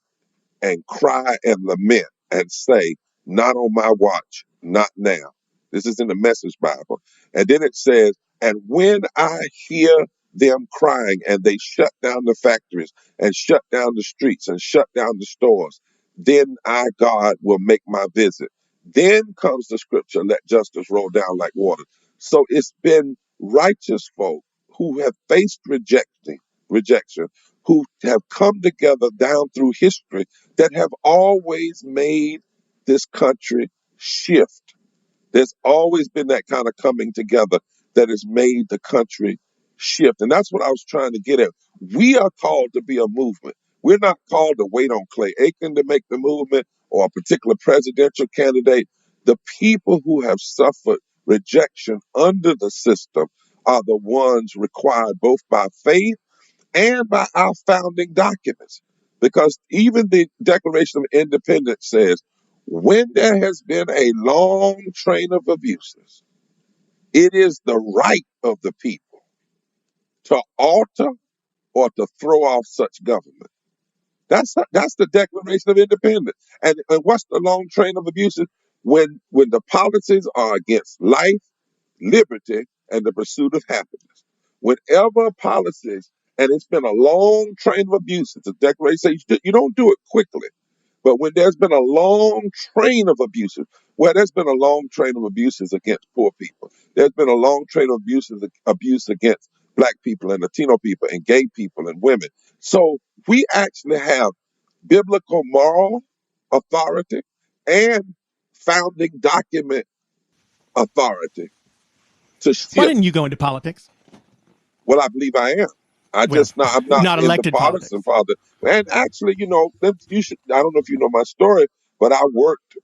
and cry and lament and say, 'Not on my watch, not now.'" This is in the Message Bible. And then it says, "And when I hear them crying and they shut down the factories and shut down the streets and shut down the stores, then I, God, will make my visit." Then comes the scripture, "Let justice roll down like water." So it's been righteous folk who have faced rejection, who have come together down through history that have always made this country shift. There's always been that kind of coming together that has made the country shift. And that's what I was trying to get at. We are called to be a movement. We're not called to wait on Clay Aiken to make the movement or a particular presidential candidate. The people who have suffered rejection under the system are the ones required both by faith and by our founding documents. Because even the Declaration of Independence says, when there has been a long train of abuses, it is the right of the people to alter or to throw off such government. That's the Declaration of Independence. And what's the long train of abuses? When the policies are against life, liberty, and the pursuit of happiness. Whenever policies, and it's been a long train of abuses, the Declaration says you don't do it quickly. But when there's been a long train of abuses, there's been a long train of abuses against poor people. There's been a long train of abuse against Black people and Latino people and gay people and women. So we actually have biblical moral authority and founding document authority to shift. Why didn't you go into politics? Well, I believe I am. I'm not in elected the partisan politics. And actually, I don't know if you know my story, but I worked,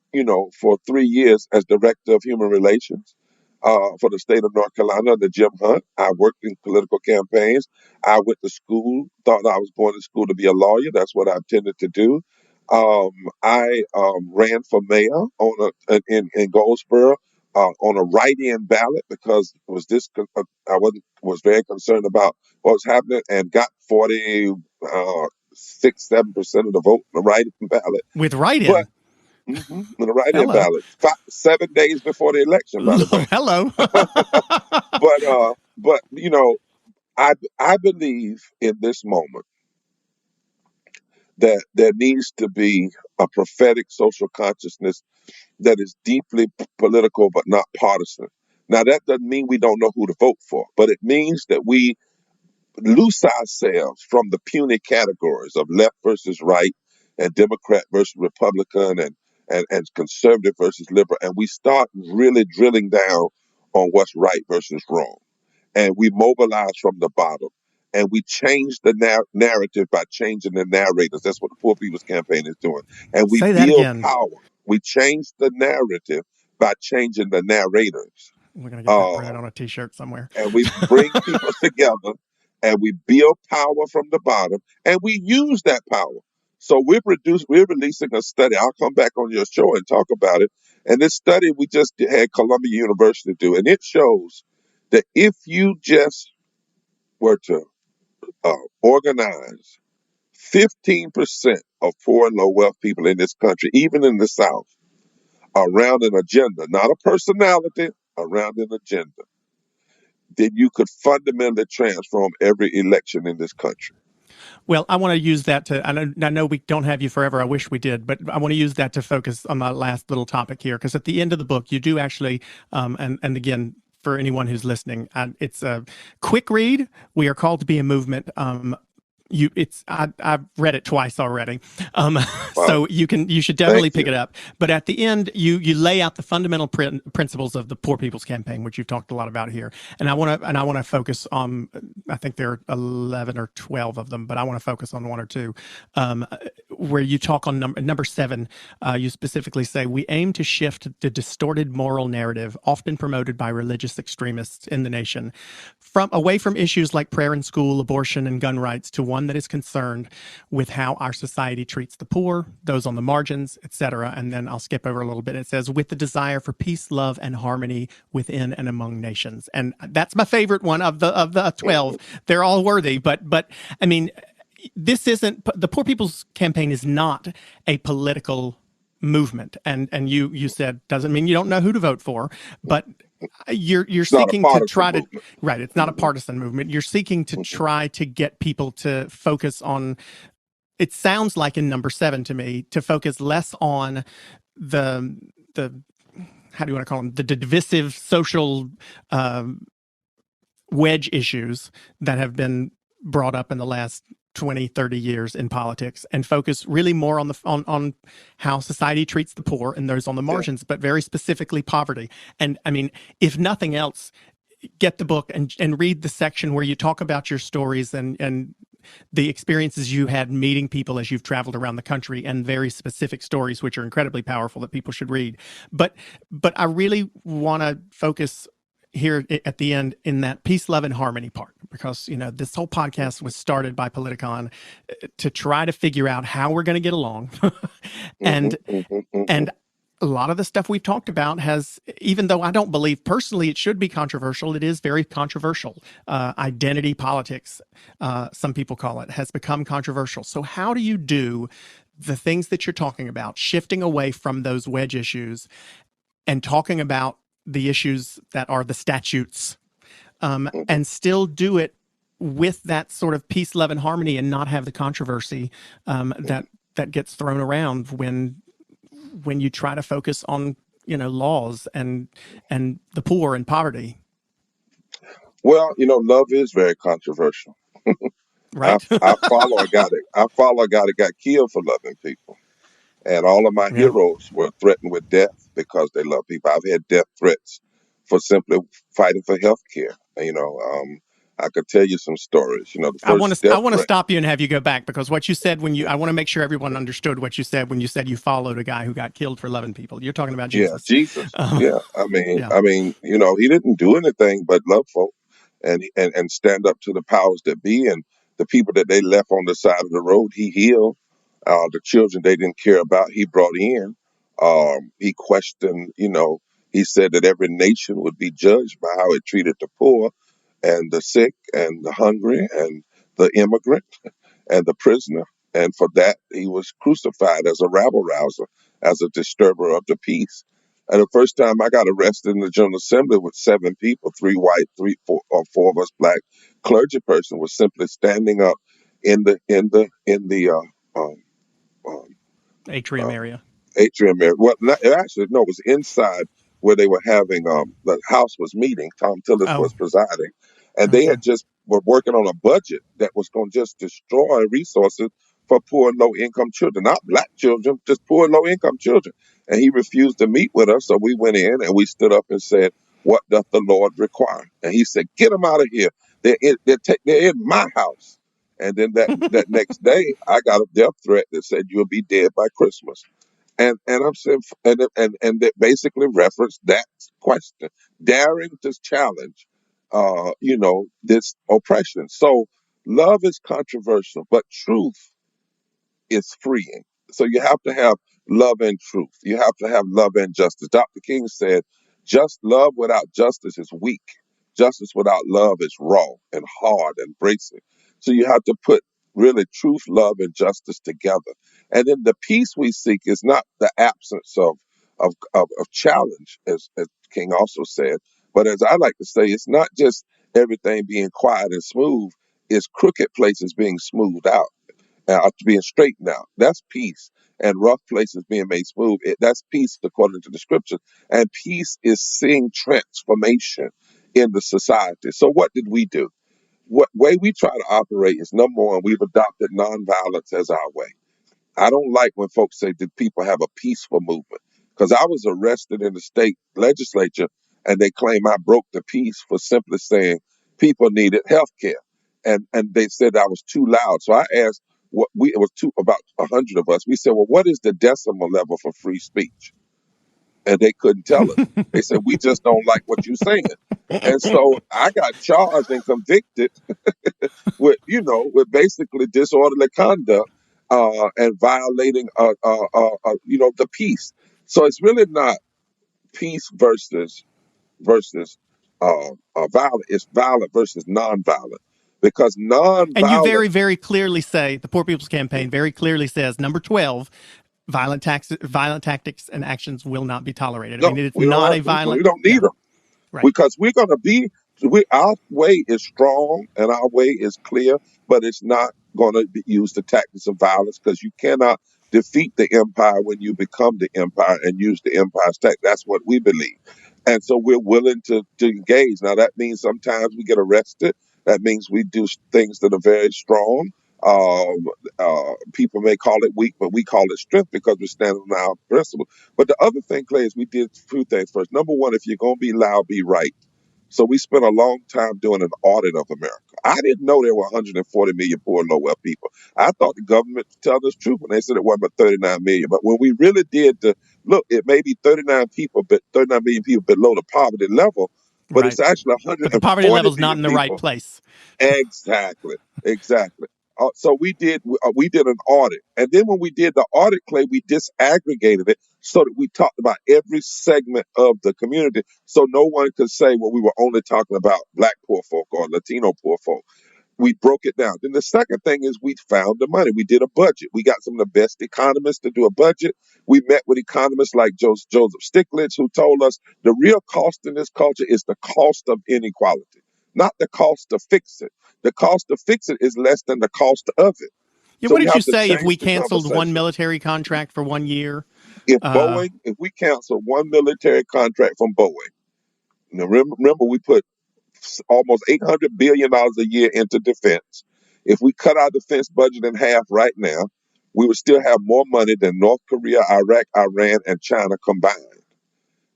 for 3 years as director of human relations for the state of North Carolina under Jim Hunt. I worked in political campaigns. I went to school, thought I was going to school to be a lawyer. That's what I intended to do. I ran for mayor in Goldsboro. On a write-in ballot because I was very concerned about what was happening and got 7% of the vote on the write-in ballot. With write-in? With a write-in ballot. 7 days before the election, by the way. Hello. But I believe in this moment that there needs to be a prophetic social consciousness that is deeply political but not partisan. Now, that doesn't mean we don't know who to vote for, but it means that we loose ourselves from the puny categories of left versus right and Democrat versus Republican and conservative versus liberal, and we start really drilling down on what's right versus wrong. And we mobilize from the bottom. And we change the narrative by changing the narrators. That's what the Poor People's Campaign is doing. And we build power. We change the narrative by changing the narrators. We're going to get that printed on a T-shirt somewhere. And we bring people together, and we build power from the bottom, and we use that power. So we're releasing a study. I'll come back on your show and talk about it. And this study we just had Columbia University do, and it shows that if you just were to organize 15% of poor and low wealth people in this country, even in the South, around an agenda, not a personality, around an agenda, then you could fundamentally transform every election in this country. Well, I want to use that I know we don't have you forever. I wish we did, but I want to use that to focus on my last little topic here, because at the end of the book, you do actually, and again, for anyone who's listening, it's a quick read. We are called to be a movement. I've read it twice already, so you should definitely pick it up. But at the end, you lay out the fundamental principles of the Poor People's Campaign, which you've talked a lot about here. And I want to focus on. I think there are 11 or 12 of them, but I want to focus on one or two, where you talk on number 7. You specifically say we aim to shift the distorted moral narrative, often promoted by religious extremists in the nation, away from issues like prayer in school, abortion, and gun rights to one that is concerned with how our society treats the poor, those on the margins, etc. And then I'll skip over a little bit. It says, with the desire for peace, love, and harmony within and among nations. And that's my favorite one of the 12. They're all worthy, but I mean, this isn't, the Poor People's Campaign is not a political movement. And you said, doesn't mean you don't know who to vote for, but you're seeking to try to, right, it's not a partisan movement. You're seeking to try to get people to focus on, it sounds like in number 7 to me, to focus less on the how do you want to call them, the divisive social wedge issues that have been brought up in the last 20, 30 years in politics and focus really more on on how society treats the poor and those on the margins, but very specifically poverty. And I mean, if nothing else, get the book and read the section where you talk about your stories and the experiences you had meeting people as you've traveled around the country, and very specific stories, which are incredibly powerful that people should read. But I really want to focus here at the end in that peace, love, and harmony part, because, you know, this whole podcast was started by Politicon to try to figure out how we're going to get along. and a lot of the stuff we've talked about has, even though I don't believe personally it should be controversial, it is very controversial. Identity politics, some people call it, has become controversial. So how do you do the things that you're talking about, shifting away from those wedge issues and talking about the issues that are the statutes, and still do it with that sort of peace, love, and harmony, and not have the controversy that gets thrown around when you try to focus on, you know, laws and the poor and poverty? Well, you know, love is very controversial. Right. I follow a guy that got killed for loving people. And all of my heroes were threatened with death because they love people. I've had death threats for simply fighting for health care. You know, I could tell you some stories. You know, I want to stop you and have you go back, because what you said I want to make sure everyone understood what you said when you said you followed a guy who got killed for loving people. You're talking about Jesus. Yeah, Jesus. I mean, you know, he didn't do anything but love folk and stand up to the powers that be, and the people that they left on the side of the road, he healed. The children they didn't care about, he brought in. He questioned, you know, he said that every nation would be judged by how it treated the poor and the sick and the hungry and the immigrant and the prisoner. And for that, he was crucified as a rabble-rouser, as a disturber of the peace. And the first time I got arrested in the General Assembly with 7 people, 3 white, 4 of us black, clergy person was simply standing up in the atrium area. Well, it was inside where they were having the House was meeting. Tom Tillis was presiding, and they had just were working on a budget that was going to just destroy resources for poor and low income children, not black children, just poor and low income children. And he refused to meet with us, so we went in and we stood up and said, "What doth the Lord require?" And he said, "Get them out of here. They're in my house." And then that next day, I got a death threat that said, "You'll be dead by Christmas." And I'm saying, and that basically referenced that question, daring to challenge, you know, this oppression. So love is controversial, but truth is freeing. So you have to have love and truth. You have to have love and justice. Dr. King said, just love without justice is weak. Justice without love is raw and hard and bracing. So you have to put really truth, love, and justice together. And then the peace we seek is not the absence of challenge, as King also said, but as I like to say, it's not just everything being quiet and smooth, it's crooked places being smoothed out. Being straightened out. That's peace. And rough places being made smooth. That's peace according to the scriptures. And peace is seeing transformation in the society. So what did we do? What way we try to operate is, number one, we've adopted nonviolence as our way. I don't like when folks say, did people have a peaceful movement? Because I was arrested in the state legislature and they claim I broke the peace for simply saying people needed health care. And they said I was too loud. So I asked, about 100 of us. We said, well, what is the decimal level for free speech? And they couldn't tell us. They said, we just don't like what you're saying. And so I got charged and convicted with basically disorderly conduct and violating, the peace. So it's really not peace versus violent. It's violent versus nonviolent. Because nonviolent... And you very, very clearly say, the Poor People's Campaign very clearly says, number 12, violent tactics and actions will not be tolerated. No, I mean, it's not a violent... We don't need them. Right. Because we're going to be... our way is strong and our way is clear, but it's not going to use the tactics of violence, because you cannot defeat the empire when you become the empire and use the empire's tactics. That's what we believe. And so we're willing to engage. Now, that means sometimes we get arrested. That means we do things that are very strong. People may call it weak, but we call it strength because we're standing on our principles. But the other thing, Clay, is we did two things. First, number one, if you're going to be loud, be right. So we spent a long time doing an audit of America. I didn't know there were 140 million poor and low-wealth people. I thought the government was telling us the truth when they said it wasn't but 39 million. But when we really did the look, it may be 39 million people below the poverty level, but Right. it's actually But the poverty 140 level's not million in the right people. place. Exactly. So we did an audit, and then when we did the audit, Clay, we disaggregated it so that we talked about every segment of the community, so no one could say, well, we were only talking about Black poor folk or Latino poor folk. We broke it down. Then the second thing is we found the money. We did a budget. We got some of the best economists to do a budget. We met with economists like Joseph Stiglitz, who told us the real cost in this culture is the cost of inequality, not the cost to fix it. The cost to fix it is less than the cost of it. Yeah, So what we did you have to say if change we the canceled one conversation. military contract for 1 year? If we cancel one military contract from Boeing, now remember we put almost $800 billion a year into defense. If we cut our defense budget in half right now, we would still have more money than North Korea, Iraq, Iran, and China combined.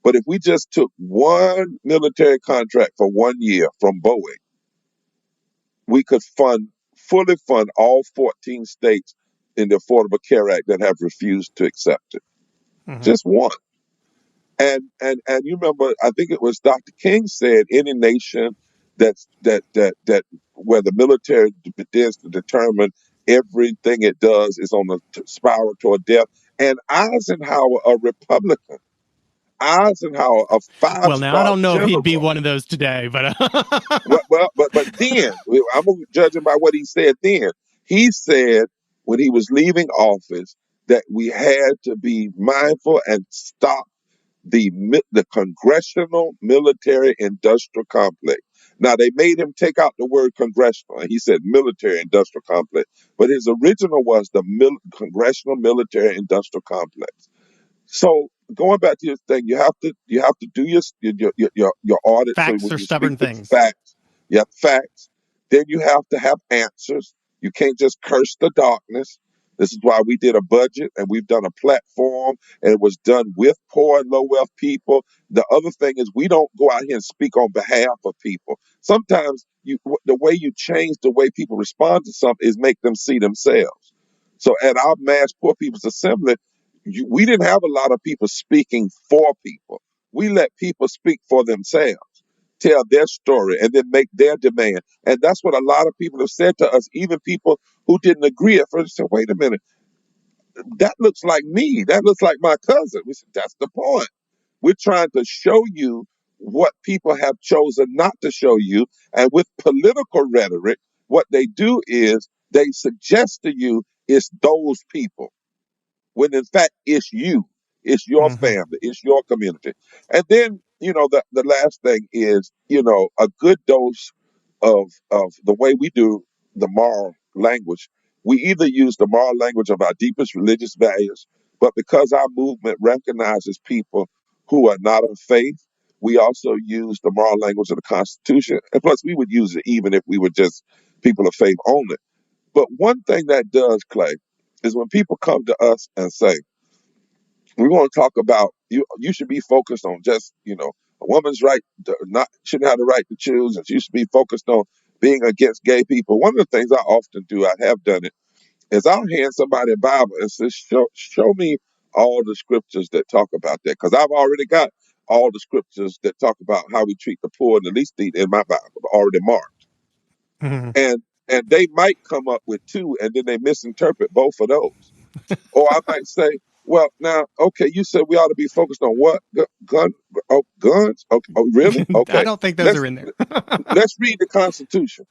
But if we just took one military contract for 1 year from Boeing, we could fully fund all 14 states in the Affordable Care Act that have refused to accept it. Just one. And you remember, I think it was Dr. King said, any nation that where the military begins to determine everything it does is on a spiral toward death. And Eisenhower, a Republican, Eisenhower, a Well, now I five-star don't know if he'd be general. one of those today, but But then I'm gonna judge him by what he said then. He said when he was leaving office that we had to be mindful and stop the congressional military industrial complex. Now they made him take out the word congressional, and he said military industrial complex. But his original was the congressional military industrial complex. So going back to your thing, you have to do your audit. So facts when are you stubborn speak with things. facts, you have facts. Then you have to have answers. You can't just curse the darkness. This is why we did a budget and we've done a platform, and it was done with poor and low wealth people. The other thing is we don't go out here and speak on behalf of people. Sometimes the way you change the way people respond to something is make them see themselves. So at our mass poor people's assembly, we didn't have a lot of people speaking for people. We let people speak for themselves, tell their story, and then make their demand. And that's what a lot of people have said to us, even people who didn't agree at first. Said, wait a minute, that looks like me. That looks like my cousin. We said, that's the point. We're trying to show you what people have chosen not to show you. And with political rhetoric, what they do is they suggest to you it's those people, when in fact it's you, it's your family, it's your community. And then, the last thing is, a good dose of the way we do the moral language. We either use the moral language of our deepest religious values, but because our movement recognizes people who are not of faith, we also use the moral language of the Constitution. And plus, we would use it even if we were just people of faith only. But one thing that does, Clay, is when people come to us and say, we want to talk about you should be focused on just, a woman's right to shouldn't have the right to choose, and she should be focused on being against gay people. One of the things I often do, I have done it, is I'll hand somebody a Bible and say, show me all the scriptures that talk about that. Because I've already got all the scriptures that talk about how we treat the poor and the least need in my Bible, already marked. And they might come up with two, and then they misinterpret both of those. Or I might say, well, now, okay, you said we ought to be focused on what? Guns? Okay. Oh, really? Okay. I don't think those are in there. Let's read the Constitution.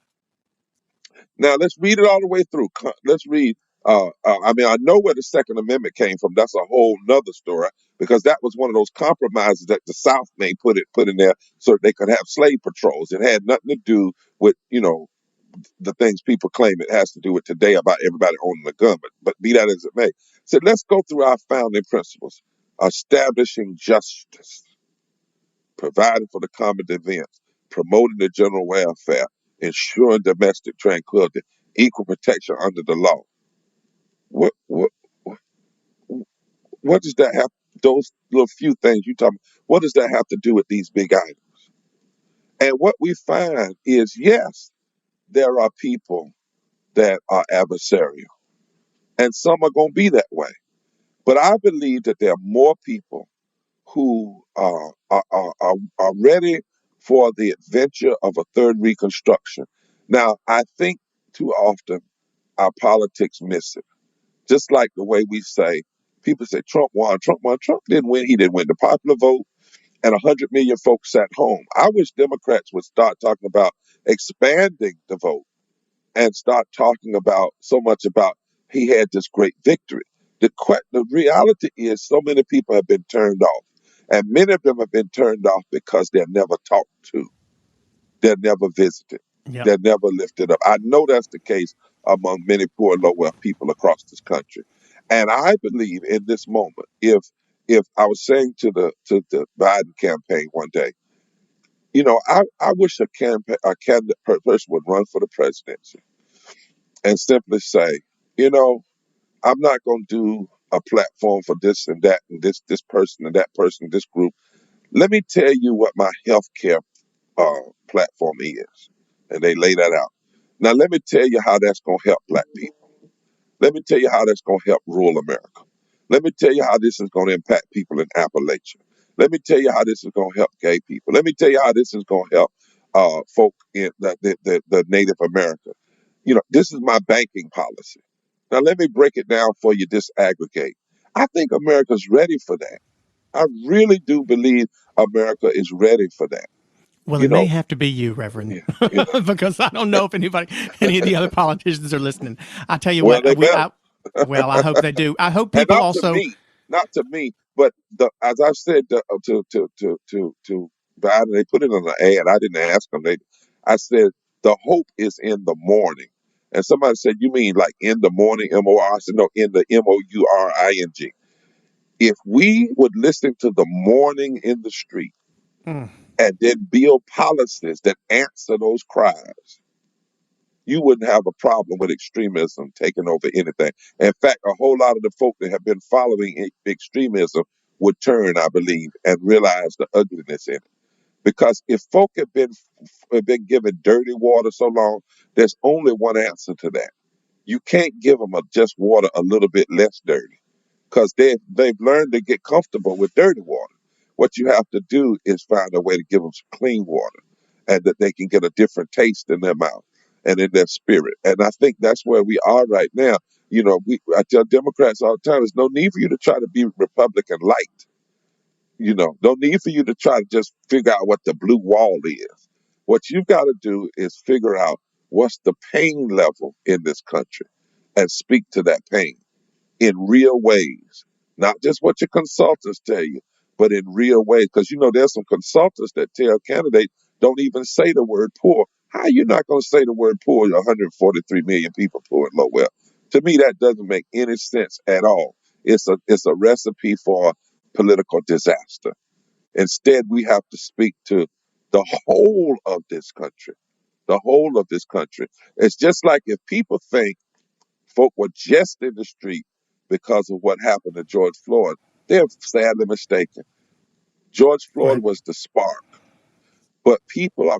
Now, let's read it all the way through. Let's read. I know where the Second Amendment came from. That's a whole nother story, because that was one of those compromises that the South may put in there so that they could have slave patrols. It had nothing to do with, the things people claim it has to do with today about everybody owning a gun, but be that as it may. So let's go through our founding principles: establishing justice, providing for the common defense, promoting the general welfare, ensuring domestic tranquility, equal protection under the law. What what does that have? Those little few things you talking. What does that have to do with these big items? And what we find is, yes, there are people that are adversarial, and some are going to be that way. But I believe that there are more people who are ready for the adventure of a third Reconstruction. Now, I think too often our politics miss it. Just like the way we say, people say Trump won, Trump won. Trump didn't win. He didn't win the popular vote, and 100 million folks sat home. I wish Democrats would start talking about expanding the vote and start talking about so much about he had this great victory. The reality is so many people have been turned off, and many of them have been turned off because they're never talked to. They're never visited. Yep. They're never lifted up. I know that's the case among many poor, low-wealth people across this country. And I believe in this moment, if I was saying to the Biden campaign one day, I wish a candidate person would run for the presidency and simply say, I'm not going to do a platform for this and that and this person and that person, this group. Let me tell you what my healthcare platform is. And they lay that out. Now, let me tell you how that's going to help black people. Let me tell you how that's going to help rural America. Let me tell you how this is going to impact people in Appalachia. Let me tell you how this is going to help gay people. Let me tell you how this is going to help folk in the Native America. This is my banking policy. Now, let me break it down for you, disaggregate. I think America's ready for that. I really do believe America is ready for that. Well, it may have to be you, Reverend, because I don't know if any of the other politicians are listening. I tell you what, I hope they do. I hope people also. Not to me, but as I said to Biden, they put it on the ad. I didn't ask them. I said the hope is in the morning, and somebody said, "You mean like in the morning?" M-O-R. I said, "No, in the M-O-U-R-I-N-G." If we would listen to the morning in the street. And then build policies that answer those cries, you wouldn't have a problem with extremism taking over anything. In fact, a whole lot of the folk that have been following extremism would turn, I believe, and realize the ugliness in it. Because if folk have been given dirty water so long, there's only one answer to that. You can't give them just water a little bit less dirty, because they've learned to get comfortable with dirty water. What you have to do is find a way to give them some clean water, and that they can get a different taste in their mouth and in their spirit. And I think that's where we are right now. I tell Democrats all the time, there's no need for you to try to be Republican light. No need for you to try to just figure out what the blue wall is. What you've got to do is figure out what's the pain level in this country and speak to that pain in real ways. Not just what your consultants tell you, but in real ways. Because, there's some consultants that tell candidates don't even say the word poor. How are you not going to say the word poor? 143 million people poor and low wealth. To me, that doesn't make any sense at all. It's a recipe for political disaster. Instead, we have to speak to the whole of this country. The whole of this country. It's just like if people think folk were just in the street because of what happened to George Floyd, they're sadly mistaken. George Floyd was the spark, but people are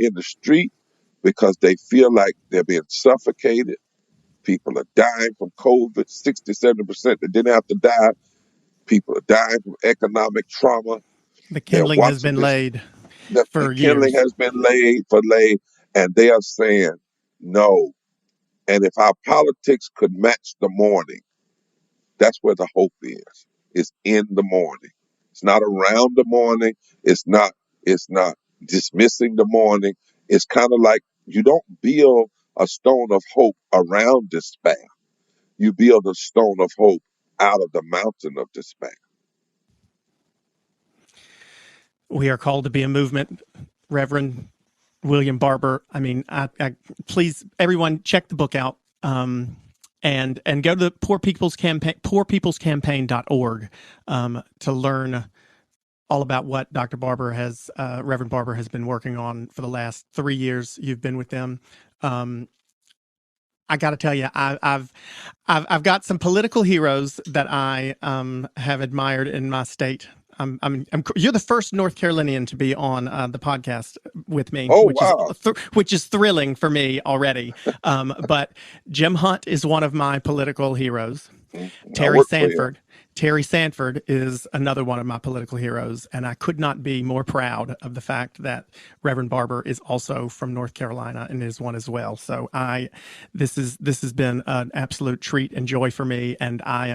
in the street because they feel like they're being suffocated. People are dying from COVID, 60-70% that didn't have to die. People are dying from economic trauma. The kindling has been laid for years. The kindling has been laid, and they are saying no. And if our politics could match the morning, that's where the hope is. It's in the morning. It's not around the morning. It's not dismissing the morning. It's kind of like you don't build a stone of hope around despair. You build a stone of hope out of the mountain of despair. We are called to be a movement, Reverend William Barber. I mean, please, everyone, check the book out. And go to the poorpeoplescampaign.org to learn all about what Reverend Barber has been working on for the last 3 years. You've been with them. I got to tell you, I've got some political heroes that I have admired in my state. You're the first North Carolinian to be on the podcast with me, which is thrilling for me already. But Jim Hunt is one of my political heroes. Terry Sanford is another one of my political heroes, and I could not be more proud of the fact that Reverend Barber is also from North Carolina and is one as well. So this has been an absolute treat and joy for me, and I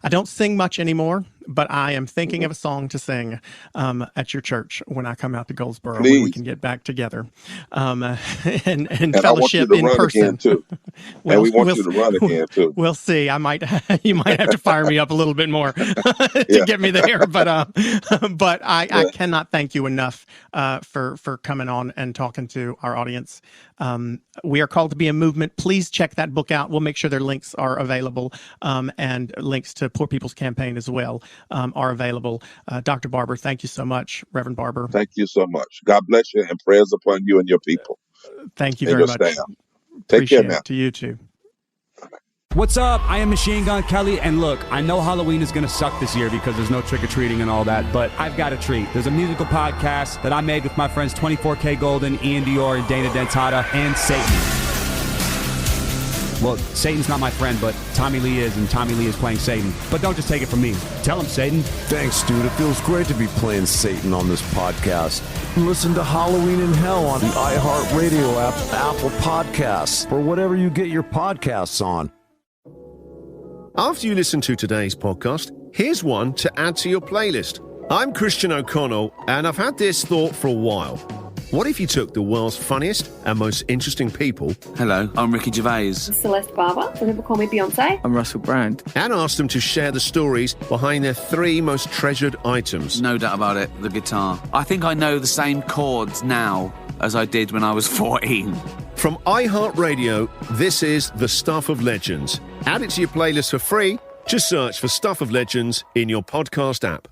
don't sing much anymore, but I am thinking of a song to sing at your church when I come out to Goldsboro, when we can get back together and fellowship in person too. And we want you to run again too. We'll see. You might have to fire me up a little bit more to get me there, but I cannot thank you enough for coming on and talking to our audience. We are called to be a movement. Please check that book out. We'll make sure their links are available, and links to Poor People's Campaign as well are available. Dr. Barber, thank you so much. Reverend Barber. Thank you so much. God bless you, and prayers upon you and your people. Thank you very much. Take care now. To you too. What's up? I am Machine Gun Kelly, and look, I know Halloween is going to suck this year because there's no trick-or-treating and all that, but I've got a treat. There's a musical podcast that I made with my friends 24K Golden, Ian Dior, and Dana Dentata, and Satan. Well, Satan's not my friend, but Tommy Lee is, and Tommy Lee is playing Satan. But don't just take it from me. Tell him, Satan. Thanks, dude. It feels great to be playing Satan on this podcast. Listen to Halloween in Hell on the iHeartRadio app, Apple Podcasts, or whatever you get your podcasts on. After you listen to today's podcast, here's one to add to your playlist. I'm Christian O'Connell, and I've had this thought for a while. What if you took the world's funniest and most interesting people... Hello, I'm Ricky Gervais. Celeste Barber. Some people call me Beyonce. I'm Russell Brand. And asked them to share the stories behind their 3 most treasured items. No doubt about it, the guitar. I think I know the same chords now as I did when I was 14. From iHeartRadio, this is The Stuff of Legends. Add it to your playlist for free. Just search for Stuff of Legends in your podcast app.